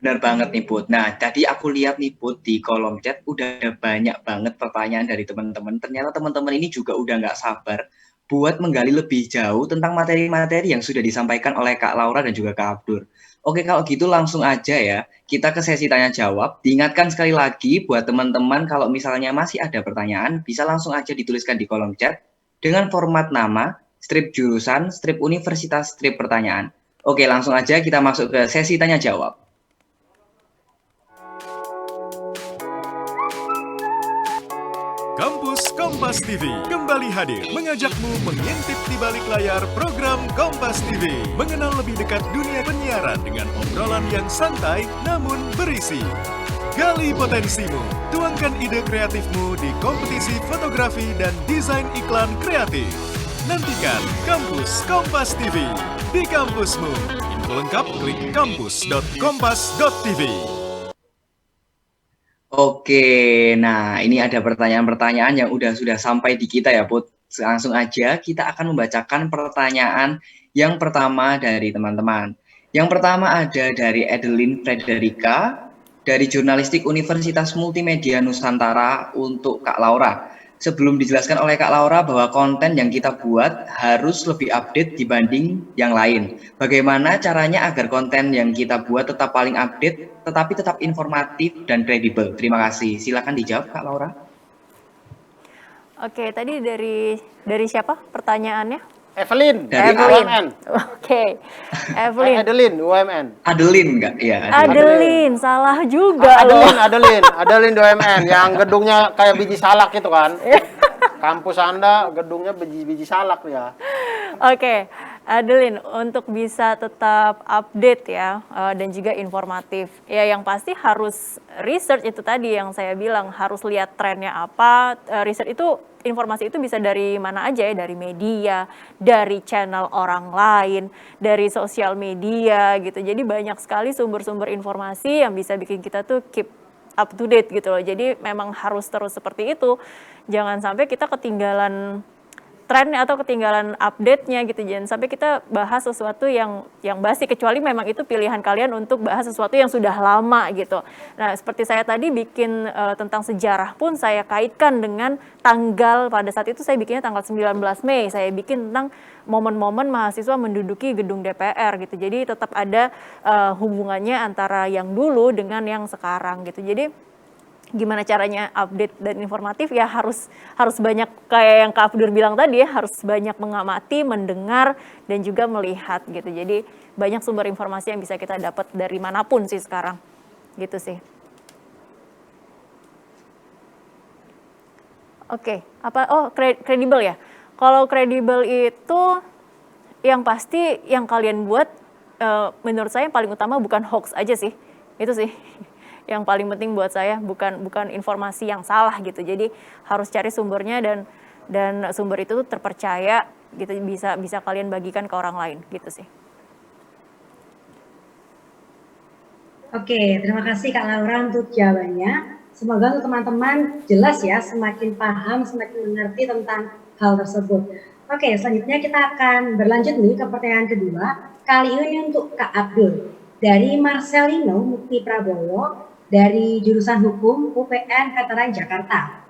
Benar banget nih Put. Nah, tadi aku lihat nih Put di kolom chat udah ada banyak banget pertanyaan dari teman-teman. Ternyata teman-teman ini juga udah nggak sabar buat menggali lebih jauh tentang materi-materi yang sudah disampaikan oleh Kak Laura dan juga Kak Abdur. Oke, kalau gitu langsung aja ya, kita ke sesi tanya jawab. Diingatkan sekali lagi buat teman-teman kalau misalnya masih ada pertanyaan, bisa langsung aja dituliskan di kolom chat dengan format nama, strip jurusan, strip universitas, strip pertanyaan. Oke, langsung aja kita masuk ke sesi tanya jawab. Kampus Kompas TV kembali hadir mengajakmu mengintip di balik layar program Kompas TV. Mengenal lebih dekat dunia penyiaran dengan obrolan yang santai namun berisi. Gali potensimu, tuangkan ide kreatifmu di kompetisi fotografi dan desain iklan kreatif. Nantikan Kampus Kompas TV di kampusmu. Info lengkap klik kampus.kompas.tv. Oke, nah ini ada pertanyaan-pertanyaan yang sudah sampai di kita ya, Put. Langsung aja kita akan membacakan pertanyaan yang pertama dari teman-teman. Yang pertama ada dari Adeline Frederica, dari Jurnalistik Universitas Multimedia Nusantara untuk Kak Laura. Sebelum dijelaskan oleh Kak Laura bahwa konten yang kita buat harus lebih update dibanding yang lain. Bagaimana caranya agar konten yang kita buat tetap paling update, tetapi tetap informatif dan kredibel? Terima kasih. Silakan dijawab, Kak Laura. Oke, tadi dari siapa pertanyaannya? Evelyn dari Evelyn. UMN. Oke, Evelyn. Adeline UMN. Adeline enggak? Iya, Adeline, salah juga loh. Adeline UMN yang gedungnya kayak biji salak gitu kan. Kampus Anda gedungnya biji salak ya. Oke, Adeline, untuk bisa tetap update ya dan juga informatif, ya yang pasti harus research itu tadi yang saya bilang, harus lihat trennya apa. Research itu, informasi itu bisa dari mana aja ya, dari media, dari channel orang lain, dari sosial media gitu. Jadi banyak sekali sumber-sumber informasi yang bisa bikin kita tuh keep up to date gitu loh. Jadi memang harus terus seperti itu. Jangan sampai kita ketinggalan trennya atau ketinggalan update-nya gitu. Jangan sampai kita bahas sesuatu yang basi, kecuali memang itu pilihan kalian untuk bahas sesuatu yang sudah lama gitu. Nah, seperti saya tadi bikin tentang sejarah pun saya kaitkan dengan tanggal, pada saat itu saya bikinnya tanggal 19 Mei. Saya bikin tentang momen-momen mahasiswa menduduki gedung DPR gitu. Jadi tetap ada hubungannya antara yang dulu dengan yang sekarang gitu. Jadi gimana caranya update dan informatif, ya harus banyak, kayak yang Kak Abdur bilang tadi ya, harus banyak mengamati, mendengar, dan juga melihat gitu. Jadi banyak sumber informasi yang bisa kita dapat dari manapun sih sekarang, gitu sih. Oke, kredibel ya. Kalau kredibel itu yang pasti yang kalian buat, menurut saya yang paling utama bukan hoax aja sih, itu sih. Yang paling penting buat saya, bukan informasi yang salah gitu. Jadi harus cari sumbernya dan sumber itu terpercaya gitu, bisa kalian bagikan ke orang lain gitu sih. Oke, terima kasih Kak Laura untuk jawabannya. Semoga untuk teman-teman jelas ya, semakin paham, semakin mengerti tentang hal tersebut. Oke, selanjutnya kita akan berlanjut nih ke pertanyaan kedua. Kali ini untuk Kak Abdul. Dari Marcelino Mukti Prabowo, dari jurusan Hukum UPN Veteran Jakarta.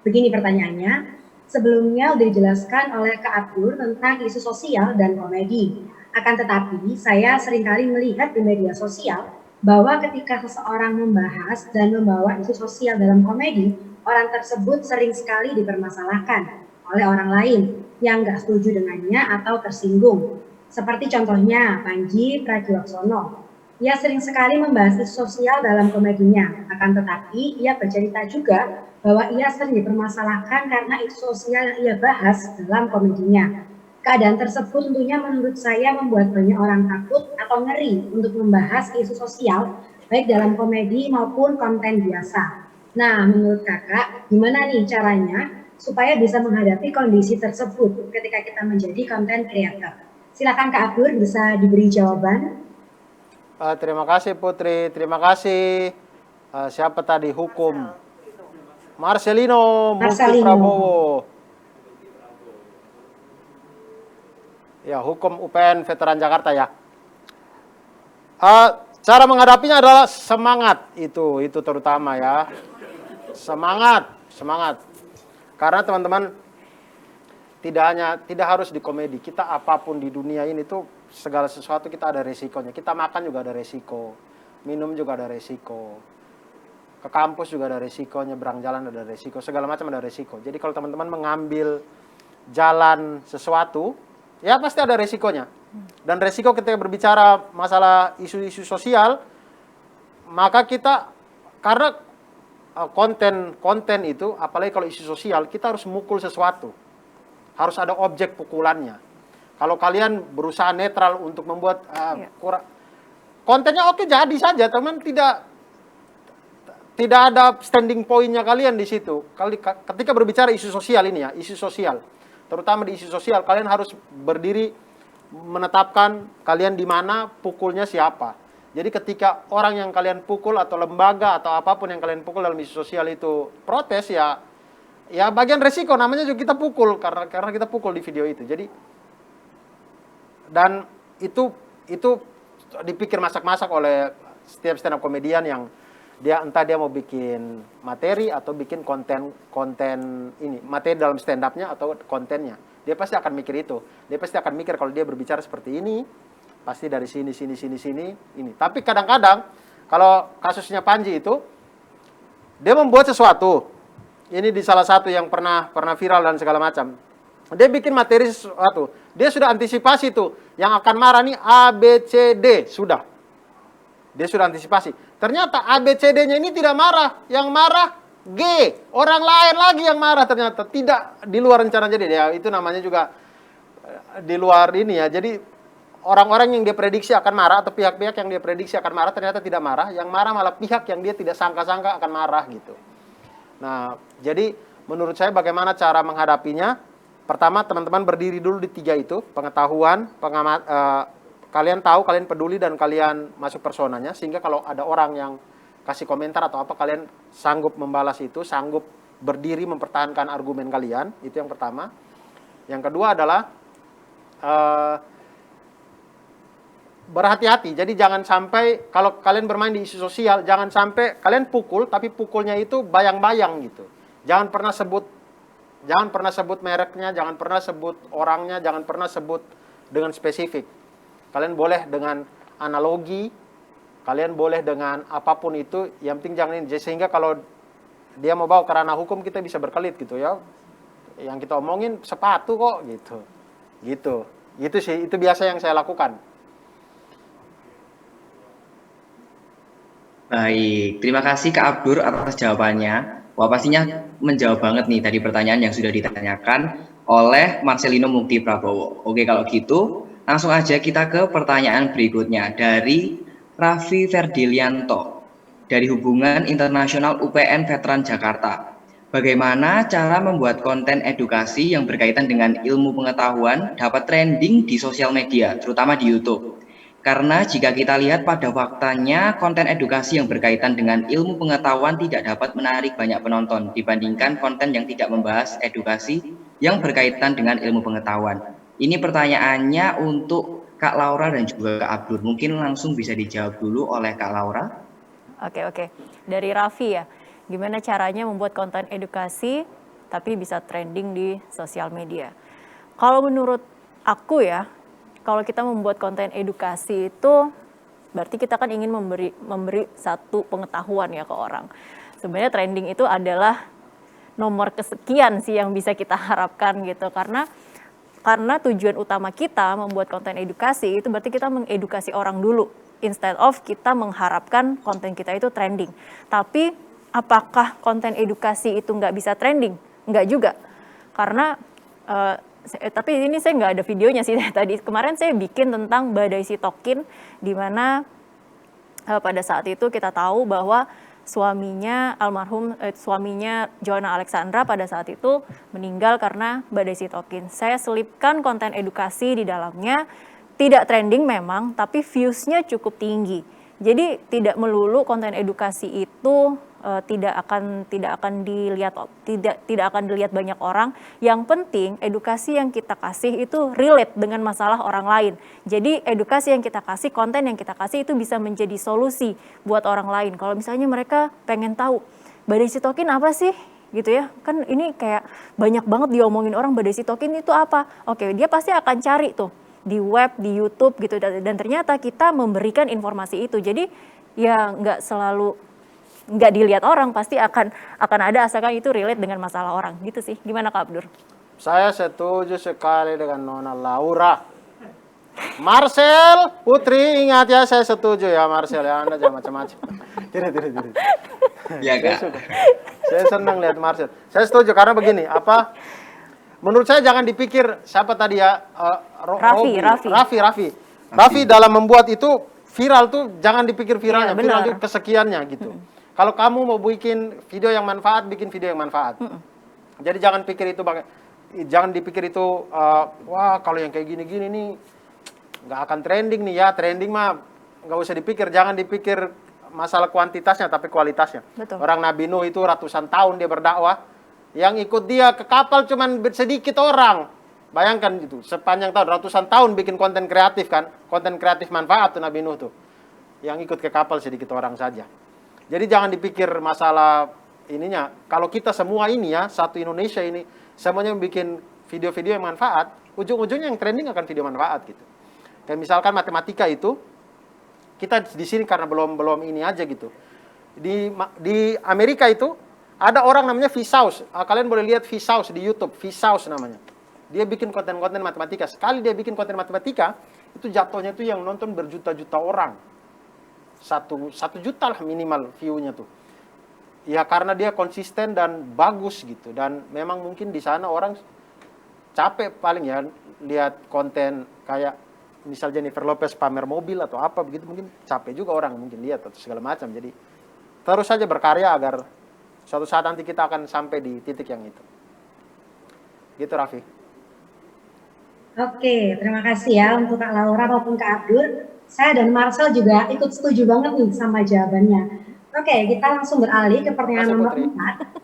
Begini pertanyaannya, sebelumnya sudah dijelaskan oleh Kak Abdur tentang isu sosial dan komedi. Akan tetapi, saya seringkali melihat di media sosial bahwa ketika seseorang membahas dan membawa isu sosial dalam komedi, orang tersebut sering sekali dipermasalahkan oleh orang lain yang nggak setuju dengannya atau tersinggung. Seperti contohnya Panji Pragiwaksono. Ia sering sekali membahas isu sosial dalam komedinya, akan tetapi ia bercerita juga bahwa ia sering dipermasalahkan karena isu sosial yang ia bahas dalam komedinya. Keadaan tersebut tentunya menurut saya membuat banyak orang takut atau ngeri untuk membahas isu sosial, baik dalam komedi maupun konten biasa. Nah, menurut kakak, gimana nih caranya supaya bisa menghadapi kondisi tersebut ketika kita menjadi content creator? Silakan Kak Abdur bisa diberi jawaban. Terima kasih Putri, terima kasih. Siapa tadi? Hukum. Marcelino Mukti Prabowo. Ya, Hukum UPN Veteran Jakarta ya. Cara menghadapinya adalah semangat, itu terutama ya. Semangat. Karena teman-teman tidak harus di komedi. Kita apapun di dunia ini tuh segala sesuatu kita ada resikonya. Kita makan juga ada resiko, minum juga ada resiko, ke kampus juga ada resiko, nyebrang jalan ada resiko, segala macam ada resiko. Jadi kalau teman-teman mengambil jalan sesuatu, ya pasti ada resikonya. Dan resiko ketika berbicara masalah isu-isu sosial, maka kita, karena konten itu, apalagi kalau isu sosial, kita harus mukul sesuatu. Harus ada objek pukulannya. Kalau kalian berusaha netral untuk membuat kontennya oke, jadi saja, teman, tidak ada standing point-nya kalian di situ. Ketika berbicara isu sosial ini ya, isu sosial, terutama di isu sosial, kalian harus berdiri menetapkan kalian di mana, pukulnya siapa. Jadi ketika orang yang kalian pukul atau lembaga atau apapun yang kalian pukul dalam isu sosial itu protes, ya bagian resiko, namanya juga kita pukul karena kita pukul di video itu. Jadi dan itu dipikir masak-masak oleh setiap stand up komedian yang entah dia mau bikin materi atau bikin konten ini, materi dalam stand up-nya atau kontennya. Dia pasti akan mikir itu. Dia pasti akan mikir kalau dia berbicara seperti ini, pasti dari sini, ini. Tapi kadang-kadang, kalau kasusnya Panji itu, dia membuat sesuatu. Ini di salah satu yang pernah viral dan segala macam. Dia bikin materi sesuatu. Dia sudah antisipasi tuh. Yang akan marah nih A, B, C, D. Sudah. Dia sudah antisipasi. Ternyata A, B, C, D-nya ini tidak marah. Yang marah G, orang lain lagi yang marah ternyata, tidak di luar rencana. Jadi ya itu namanya juga di luar ini ya. Jadi orang-orang yang dia prediksi akan marah atau pihak-pihak yang dia prediksi akan marah ternyata tidak marah. Yang marah malah pihak yang dia tidak sangka-sangka akan marah gitu. Nah, jadi menurut saya bagaimana cara menghadapinya? Pertama, teman-teman berdiri dulu di 3 itu, pengetahuan, kalian tahu, kalian peduli dan kalian masuk personanya, sehingga kalau ada orang yang kasih komentar atau apa, kalian sanggup membalas itu, sanggup berdiri mempertahankan argumen kalian. Itu yang pertama. Yang kedua adalah berhati-hati. Jadi jangan sampai, kalau kalian bermain di isu sosial, jangan sampai kalian pukul, tapi pukulnya itu bayang-bayang gitu. Jangan pernah sebut mereknya, jangan pernah sebut orangnya, jangan pernah sebut dengan spesifik. Kalian boleh dengan analogi, kalian boleh dengan apapun itu, yang penting jangan ini. Sehingga kalau dia mau bawa ke ranah hukum, kita bisa berkelit gitu ya. Yang kita omongin sepatu kok gitu. Gitu sih, itu biasa yang saya lakukan. Baik, terima kasih Kak Abdur atas jawabannya. Wah, pastinya menjawab banget nih tadi pertanyaan yang sudah ditanyakan oleh Marcelino Mukti Prabowo. Oke, kalau gitu langsung aja kita ke pertanyaan berikutnya dari Raffi Ferdilianto dari Hubungan Internasional UPN Veteran Jakarta. Bagaimana cara membuat konten edukasi yang berkaitan dengan ilmu pengetahuan dapat trending di sosial media, terutama di YouTube? Karena jika kita lihat pada faktanya, konten edukasi yang berkaitan dengan ilmu pengetahuan tidak dapat menarik banyak penonton dibandingkan konten yang tidak membahas edukasi yang berkaitan dengan ilmu pengetahuan. Ini pertanyaannya untuk Kak Laura dan juga Kak Abdur. Mungkin langsung bisa dijawab dulu oleh Kak Laura. Oke. Dari Raffi ya. Gimana caranya membuat konten edukasi tapi bisa trending di sosial media? Kalau menurut aku ya, kalau kita membuat konten edukasi itu berarti kita kan ingin memberi satu pengetahuan ya ke orang. Sebenarnya trending itu adalah nomor kesekian sih yang bisa kita harapkan gitu, karena tujuan utama kita membuat konten edukasi itu berarti kita mengedukasi orang dulu instead of kita mengharapkan konten kita itu trending. Tapi apakah konten edukasi itu nggak bisa trending? Nggak juga, karena tapi ini saya nggak ada videonya sih tadi. Kemarin saya bikin tentang Badai Sitokin, di mana pada saat itu kita tahu bahwa suaminya Joanna Alexandra pada saat itu meninggal karena badai sitokin. Saya selipkan konten edukasi di dalamnya, tidak trending memang, tapi views-nya cukup tinggi. Jadi tidak melulu konten edukasi itu tidak akan dilihat banyak orang. Yang penting edukasi yang kita kasih itu relate dengan masalah orang lain. Jadi edukasi yang kita kasih, konten yang kita kasih itu bisa menjadi solusi buat orang lain. Kalau misalnya mereka pengen tahu badai sitokin apa sih? Gitu ya, kan ini kayak banyak banget diomongin orang badai sitokin itu apa. Oke, dia pasti akan cari tuh di web, di YouTube gitu, dan ternyata kita memberikan informasi itu. Jadi ya nggak dilihat orang, pasti akan ada asalkan itu relate dengan masalah orang gitu sih. Gimana Kak Abdur? Saya setuju sekali dengan Nona Laura. Marcel, Putri, ingat ya, saya setuju ya Marcel ya, Anda jangan macam-macam. Tidak. Ya Kak. Saya senang lihat Marcel. Saya setuju karena begini, menurut saya jangan dipikir siapa tadi ya, Raffi dalam membuat itu viral tuh jangan dipikir viralnya, viral itu kesekiannya gitu. Kalau kamu mau bikin video yang manfaat, bikin video yang manfaat. Jadi jangan dipikir itu wah kalau yang kayak gini-gini nih nggak akan trending nih ya, trending mah nggak usah dipikir, jangan dipikir masalah kuantitasnya tapi kualitasnya. Betul. Orang Nabi Nuh itu ratusan tahun dia berdakwah, yang ikut dia ke kapal cuman sedikit orang. Bayangkan gitu, sepanjang tahun, ratusan tahun bikin konten kreatif kan, konten kreatif manfaat tuh Nabi Nuh tuh. Yang ikut ke kapal sedikit orang saja. Jadi jangan dipikir masalah ininya. Kalau kita semua ini ya, satu Indonesia ini, semuanya bikin video-video yang manfaat, ujung-ujungnya yang trending akan video manfaat gitu. Kayak misalkan matematika itu, kita di sini karena belum ini aja gitu. Di Amerika itu ada orang namanya Vsauce. Kalian boleh lihat Vsauce di YouTube, Vsauce namanya. Dia bikin konten-konten matematika. Sekali dia bikin konten matematika, itu jatuhnya itu yang nonton berjuta-juta orang. 1 juta lah minimal view-nya tuh. Ya karena dia konsisten dan bagus gitu. Dan memang mungkin di sana orang capek paling ya lihat konten kayak misal Jennifer Lopez pamer mobil atau apa begitu, mungkin capek juga orang mungkin lihat atau segala macam. Jadi terus saja berkarya agar suatu saat nanti kita akan sampai di titik yang itu. Gitu Raffi. Oke, terima kasih ya untuk Kak Laura maupun Kak Abdur. Saya dan Marcel juga ikut setuju banget nih sama jawabannya. Oke, kita langsung beralih ke pertanyaan nomor 4.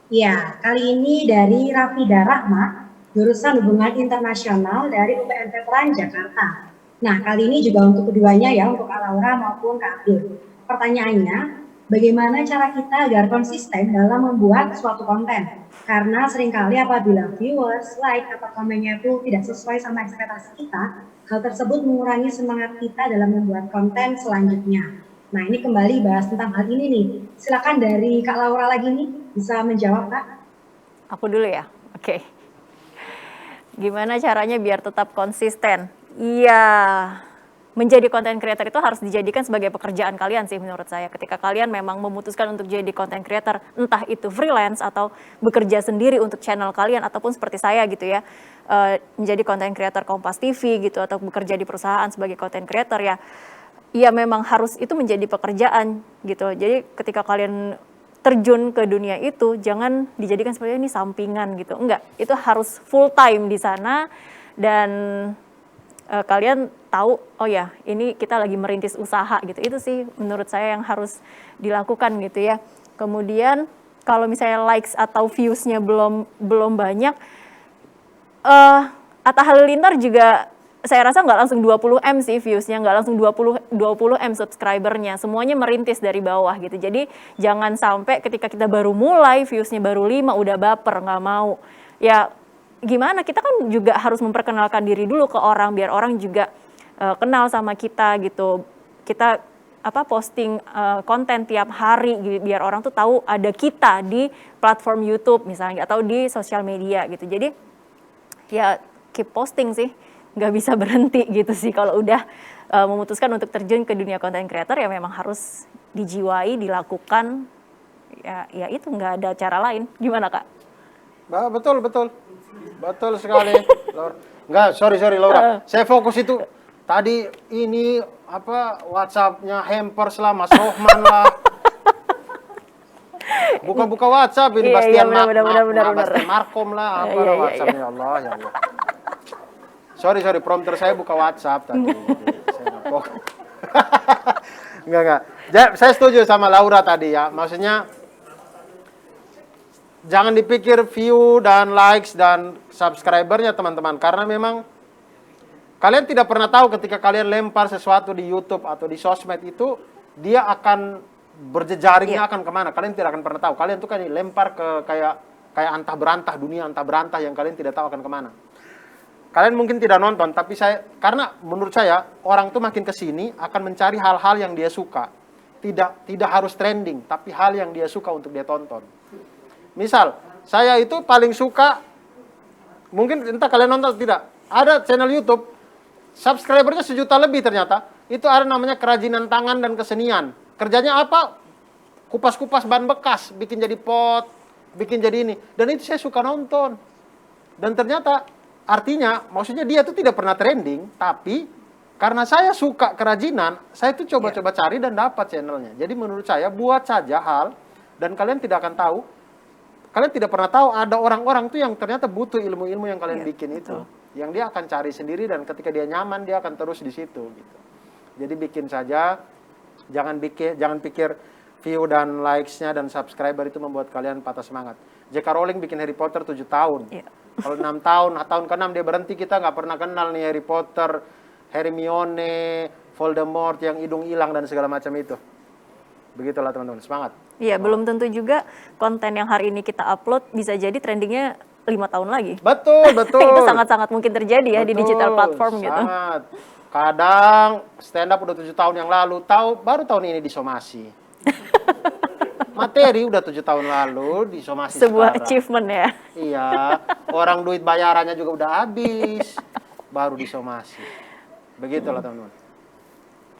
Ya, kali ini dari Rafida Rahma, jurusan Hubungan Internasional dari UPN Veteran Jakarta. Nah, kali ini juga untuk keduanya ya, untuk Kak Laura maupun Kak Abdur. Pertanyaannya, bagaimana cara kita agar konsisten dalam membuat suatu konten? Karena seringkali apabila viewers, like, atau komennya itu tidak sesuai sama ekspektasi kita, hal tersebut mengurangi semangat kita dalam membuat konten selanjutnya. Nah, ini kembali bahas tentang hal ini nih. Silakan dari Kak Laura lagi nih, bisa menjawab Kak? Aku dulu ya, oke. Gimana caranya biar tetap konsisten? Iya, menjadi content creator itu harus dijadikan sebagai pekerjaan kalian sih menurut saya. Ketika kalian memang memutuskan untuk jadi content creator, entah itu freelance atau bekerja sendiri untuk channel kalian, ataupun seperti saya gitu ya, menjadi content creator Kompas TV gitu, atau bekerja di perusahaan sebagai content creator ya memang harus itu menjadi pekerjaan gitu. Jadi ketika kalian terjun ke dunia itu, jangan dijadikan seperti ini sampingan gitu. Enggak, itu harus full time di sana, dan kalian tahu, oh ya ini kita lagi merintis usaha gitu. Itu sih menurut saya yang harus dilakukan gitu ya. Kemudian kalau misalnya likes atau views-nya belum banyak, Atta Halilintar juga saya rasa nggak langsung 20M sih views-nya, nggak langsung 20M subscriber-nya, semuanya merintis dari bawah gitu. Jadi jangan sampai ketika kita baru mulai views-nya baru 5 udah baper, nggak mau. Ya gimana, kita kan juga harus memperkenalkan diri dulu ke orang, biar orang juga kenal sama kita gitu. Kita posting konten tiap hari biar orang tuh tahu ada kita di platform YouTube misalnya, atau di sosial media gitu. Jadi ya keep posting sih, nggak bisa berhenti gitu sih. Kalau udah memutuskan untuk terjun ke dunia content creator ya memang harus dijiwai, dilakukan, ya itu nggak ada cara lain. Gimana Kak? Betul sekali. Enggak, sorry Laura. Saya fokus itu tadi ini WhatsApp-nya Hampers lah, Mas Rohman lah. Buka WhatsApp ini Bastian Markom lah, WhatsApp-nya ya Allah. Sorry, prompter saya buka WhatsApp tadi. Saya nggak fokus. Enggak. Saya setuju sama Laura tadi ya. Maksudnya jangan dipikir view dan likes dan subscribernya teman-teman. Karena memang kalian tidak pernah tahu ketika kalian lempar sesuatu di YouTube atau di sosmed itu, dia akan berjejaringnya akan kemana. Kalian tidak akan pernah tahu. Kalian tuh kan lempar ke kayak antah berantah, dunia antah berantah yang kalian tidak tahu akan kemana. Kalian mungkin tidak nonton, tapi karena menurut saya, orang tuh makin kesini akan mencari hal-hal yang dia suka. Tidak harus trending, tapi hal yang dia suka untuk dia tonton. Misal, saya itu paling suka, mungkin entah kalian nonton atau tidak, ada channel YouTube, subscribernya 1 juta lebih ternyata, itu ada namanya kerajinan tangan dan kesenian. Kerjanya apa? Kupas-kupas ban bekas, bikin jadi pot, bikin jadi ini. Dan itu saya suka nonton. Dan ternyata, artinya, maksudnya dia itu tidak pernah trending, tapi karena saya suka kerajinan, saya itu coba-coba cari dan dapat channelnya. Jadi menurut saya, buat saja hal, dan kalian tidak akan tahu, kalian tidak pernah tahu ada orang-orang tuh yang ternyata butuh ilmu-ilmu yang kalian bikin itu. Yang dia akan cari sendiri dan ketika dia nyaman, dia akan terus di situ. Gitu. Jadi bikin saja, jangan pikir view dan likes-nya dan subscriber itu membuat kalian patah semangat. J.K. Rowling bikin Harry Potter 7 tahun. Kalau 6 tahun ke-6 dia berhenti, kita nggak pernah kenal nih Harry Potter, Hermione, Voldemort yang hidung hilang dan segala macam itu. Begitulah teman-teman, semangat. Iya, belum tentu juga konten yang hari ini kita upload bisa jadi trendingnya 5 tahun lagi. Betul. Itu sangat-sangat mungkin terjadi ya di digital platform gitu. Sangat. Kadang stand up udah 7 tahun yang lalu, baru tahun ini disomasi. Materi udah 7 tahun lalu disomasi Sebuah sekarang. achievement ya. Iya, orang duit bayarannya juga udah habis, baru disomasi. Begitulah teman-teman.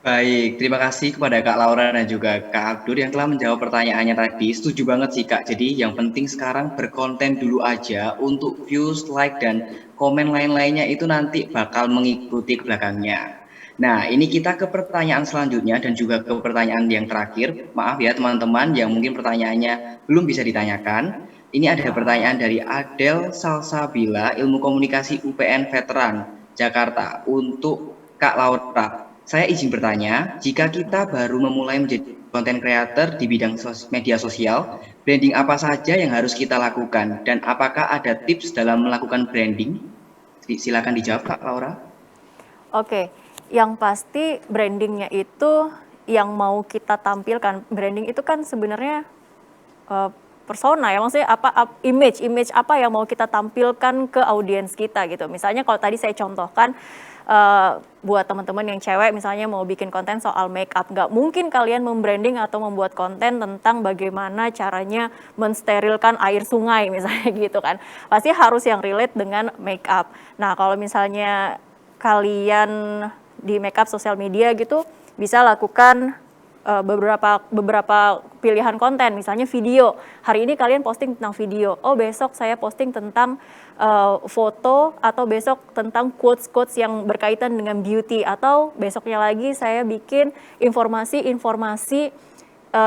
Baik, terima kasih kepada Kak Laura dan juga Kak Abdur yang telah menjawab pertanyaannya tadi. Setuju banget sih Kak, jadi yang penting sekarang berkonten dulu aja, untuk views, like, dan komen lain-lainnya itu nanti bakal mengikuti ke belakangnya. Nah, ini kita ke pertanyaan selanjutnya dan juga ke pertanyaan yang terakhir. Maaf ya teman-teman yang mungkin pertanyaannya belum bisa ditanyakan. Ini ada pertanyaan dari Adel Salsabila, Ilmu Komunikasi UPN Veteran, Jakarta, untuk Kak Laura. Saya izin bertanya, jika kita baru memulai menjadi content creator di bidang media sosial, branding apa saja yang harus kita lakukan? Dan apakah ada tips dalam melakukan branding? Silakan dijawab Kak Laura. Oke, yang pasti brandingnya itu yang mau kita tampilkan. Branding itu kan sebenarnya persona ya, maksudnya image apa yang mau kita tampilkan ke audiens kita gitu. Misalnya kalau tadi saya contohkan, buat teman-teman yang cewek misalnya mau bikin konten soal make up, nggak mungkin kalian membranding atau membuat konten tentang bagaimana caranya mensterilkan air sungai misalnya gitu kan. Pasti harus yang relate dengan make up. Nah kalau misalnya kalian di make up sosial media gitu, bisa lakukan beberapa pilihan konten, misalnya video. Hari ini kalian posting tentang video, oh besok saya posting tentang foto, atau besok tentang quotes-quotes yang berkaitan dengan beauty, atau besoknya lagi saya bikin informasi-informasi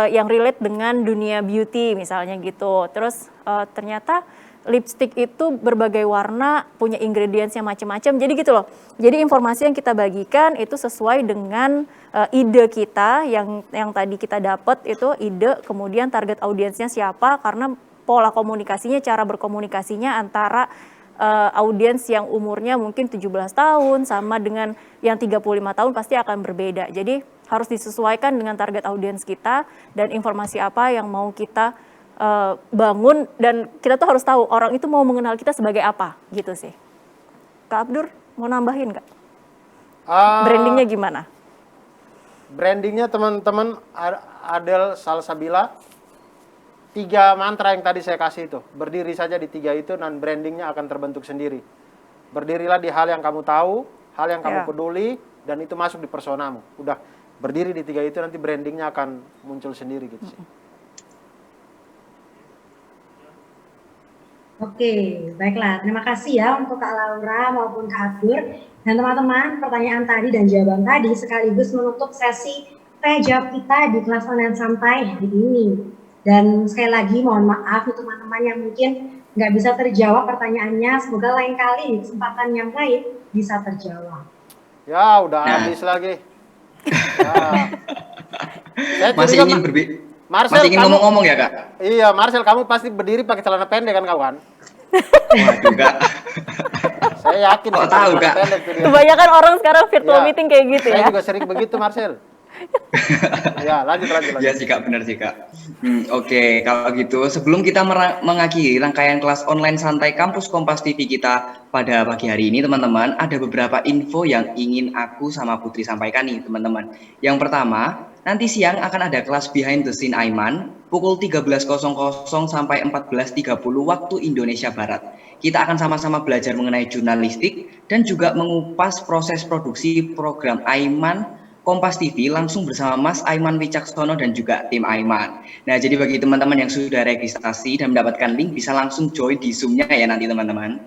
yang relate dengan dunia beauty misalnya gitu. Terus ternyata lipstick itu berbagai warna, punya ingredients yang macam-macam. Jadi gitu loh. Jadi informasi yang kita bagikan itu sesuai dengan ide kita yang tadi kita dapat itu ide, kemudian target audiensnya siapa, karena pola komunikasinya, cara berkomunikasinya antara audiens yang umurnya mungkin 17 tahun sama dengan yang 35 tahun pasti akan berbeda. Jadi harus disesuaikan dengan target audiens kita dan informasi apa yang mau kita bangun, dan kita tuh harus tahu orang itu mau mengenal kita sebagai apa gitu sih. Kak Abdur mau nambahin Kak? Brandingnya gimana? Brandingnya teman-teman, Adel Salsabila, 3 mantra yang tadi saya kasih itu, berdiri saja di 3 itu dan brandingnya akan terbentuk sendiri. Berdirilah di hal yang kamu tahu, hal yang kamu peduli, dan itu masuk di personamu. Udah, berdiri di 3 itu nanti brandingnya akan muncul sendiri gitu sih. Oke, baiklah. Terima kasih ya untuk Kak Laura maupun Kak Abdur. Dan teman-teman, pertanyaan tadi dan jawaban tadi sekaligus menutup sesi tanya jawab kita di kelas online santai hari ini. Dan sekali lagi mohon maaf untuk teman-teman yang mungkin nggak bisa terjawab pertanyaannya. Semoga lain kali di kesempatan yang lain bisa terjawab. Ya, udah habis lagi. Ya. Saya Masih curiga, ingin Marcel, masih ingin kamu- ngomong-ngomong ya, Kak? Iya, Marcel, kamu pasti berdiri pakai celana pendek kan, kawan? Waduh, Kak. Saya yakin Kok sih, tahu, celana Kak? pendek tuh dia. Kebanyakan orang sekarang virtual Iya. meeting kayak gitu Saya ya. juga sering begitu, Marcel. Ya, lanjut. Ya sih Kak, benar sih Kak. Oke, kalau gitu sebelum kita mengakhiri rangkaian kelas online santai kampus Kompas TV kita pada pagi hari ini teman-teman, ada beberapa info yang ingin aku sama Putri sampaikan nih teman-teman. Yang pertama, nanti siang akan ada kelas behind the scene Aiman pukul 13.00 sampai 14.30 waktu Indonesia Barat. Kita akan sama-sama belajar mengenai jurnalistik dan juga mengupas proses produksi program Aiman Kompas TV langsung bersama Mas Aiman Wicaksono dan juga tim Aiman. Nah, jadi bagi teman-teman yang sudah registrasi dan mendapatkan link bisa langsung join di Zoom-nya ya nanti teman-teman.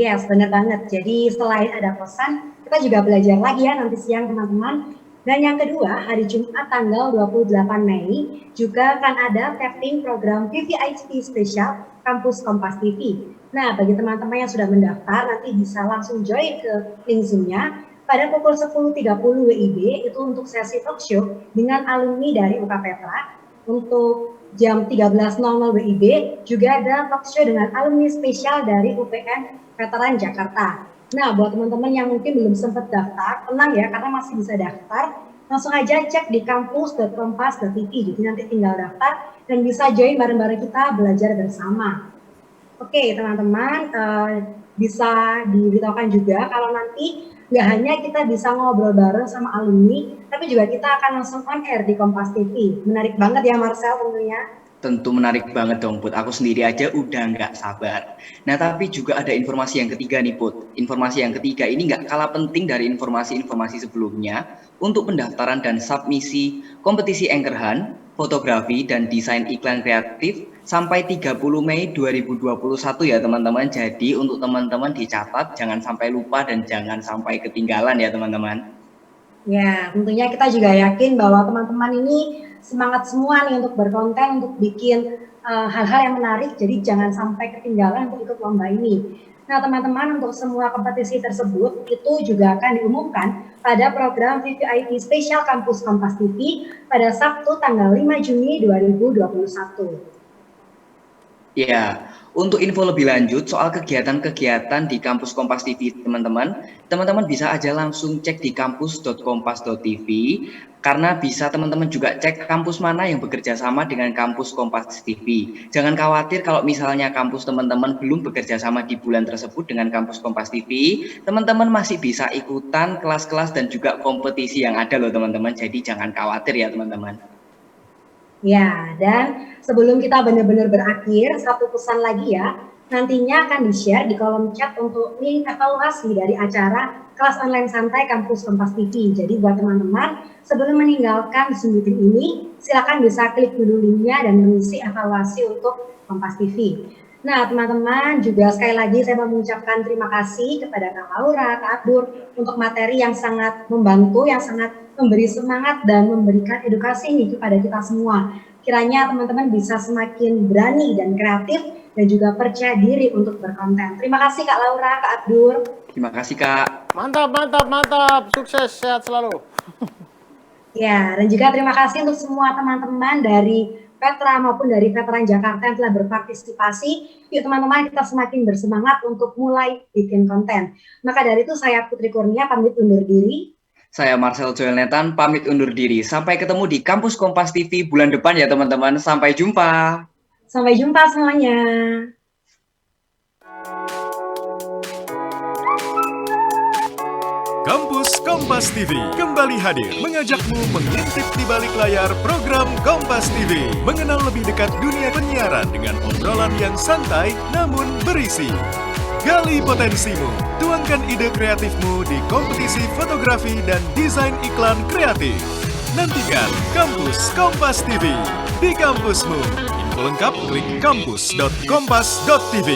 Yes, benar banget. Jadi selain ada pesan, kita juga belajar lagi ya nanti siang teman-teman. Dan yang kedua, hari Jumat tanggal 28 Mei juga akan ada tapping program VVIP spesial Kampus Kompas TV. Nah, bagi teman-teman yang sudah mendaftar nanti bisa langsung join ke link Zoom-nya pada pukul 10.30 WIB itu untuk sesi talk show dengan alumni dari UK Petra. Untuk jam 13.00 WIB juga ada talk show dengan alumni spesial dari UPN Veteran Jakarta. Nah, buat teman-teman yang mungkin belum sempat daftar, tenang ya karena masih bisa daftar. Langsung aja cek di kampus.kompas.tv, jadi nanti tinggal daftar dan bisa join bareng-bareng kita belajar bersama. Oke teman-teman, bisa diberitahukan juga kalau nanti nggak hanya kita bisa ngobrol bareng sama alumni, tapi juga kita akan langsung on air di Kompas TV. Menarik banget ya Marcel tentunya. Tentu menarik banget dong Put, aku sendiri aja udah nggak sabar. Nah tapi juga ada informasi yang ketiga nih Put. Informasi yang ketiga ini nggak kalah penting dari informasi-informasi sebelumnya untuk pendaftaran dan submisi kompetisi Anchor Hunt, fotografi dan desain iklan kreatif sampai 30 Mei 2021 ya teman-teman. Jadi untuk teman-teman dicatat jangan sampai lupa dan jangan sampai ketinggalan ya teman-teman. Ya tentunya kita juga yakin bahwa teman-teman ini semangat semua nih untuk berkonten, untuk bikin hal-hal yang menarik, jadi jangan sampai ketinggalan untuk ikut lomba ini. Nah teman-teman, untuk semua kompetisi tersebut itu juga akan diumumkan pada program VVIP Spesial Kampus Kompas TV pada Sabtu tanggal 5 Juni 2021. Ya, untuk info lebih lanjut soal kegiatan-kegiatan di Kampus Kompas TV teman-teman bisa aja langsung cek di kampus.kompas.tv karena bisa teman-teman juga cek kampus mana yang bekerja sama dengan Kampus Kompas TV. Jangan khawatir kalau misalnya kampus teman-teman belum bekerja sama di bulan tersebut dengan Kampus Kompas TV, teman-teman masih bisa ikutan kelas-kelas dan juga kompetisi yang ada loh teman-teman. Jadi jangan khawatir ya teman-teman. Ya, dan sebelum kita benar-benar berakhir, satu pesan lagi ya, nantinya akan di-share di kolom chat untuk link evaluasi dari acara kelas online santai Kampus Kompas TV. Jadi buat teman-teman, sebelum meninggalkan Zoom meeting ini, silakan bisa klik dulu linknya dan mengisi evaluasi untuk Kompas TV. Nah teman-teman, juga sekali lagi saya mau mengucapkan terima kasih kepada Kak Laura, Kak Abdur untuk materi yang sangat membantu, yang sangat memberi semangat dan memberikan edukasi nih kepada kita semua. Kiranya teman-teman bisa semakin berani dan kreatif dan juga percaya diri untuk berkonten. Terima kasih Kak Laura, Kak Abdur. Terima kasih Kak. Mantap. Sukses, sehat selalu. Ya, dan juga terima kasih untuk semua teman-teman dari Petra maupun dari Veteran Jakarta yang telah berpartisipasi. Yuk teman-teman, kita semakin bersemangat untuk mulai bikin konten. Maka dari itu saya Putri Kurnia pamit undur diri. Saya Marcel Joel Netan pamit undur diri. Sampai ketemu di Kampus Kompas TV bulan depan ya teman-teman. Sampai jumpa. Sampai jumpa semuanya. Kampus Kompas TV kembali hadir mengajakmu mengintip di balik layar program Kompas TV. Mengenal lebih dekat dunia penyiaran dengan obrolan yang santai namun berisi. Gali potensimu, tuangkan ide kreatifmu di kompetisi fotografi dan desain iklan kreatif. Nantikan Kampus Kompas TV di kampusmu. Info lengkap klik kampus.kompas.tv.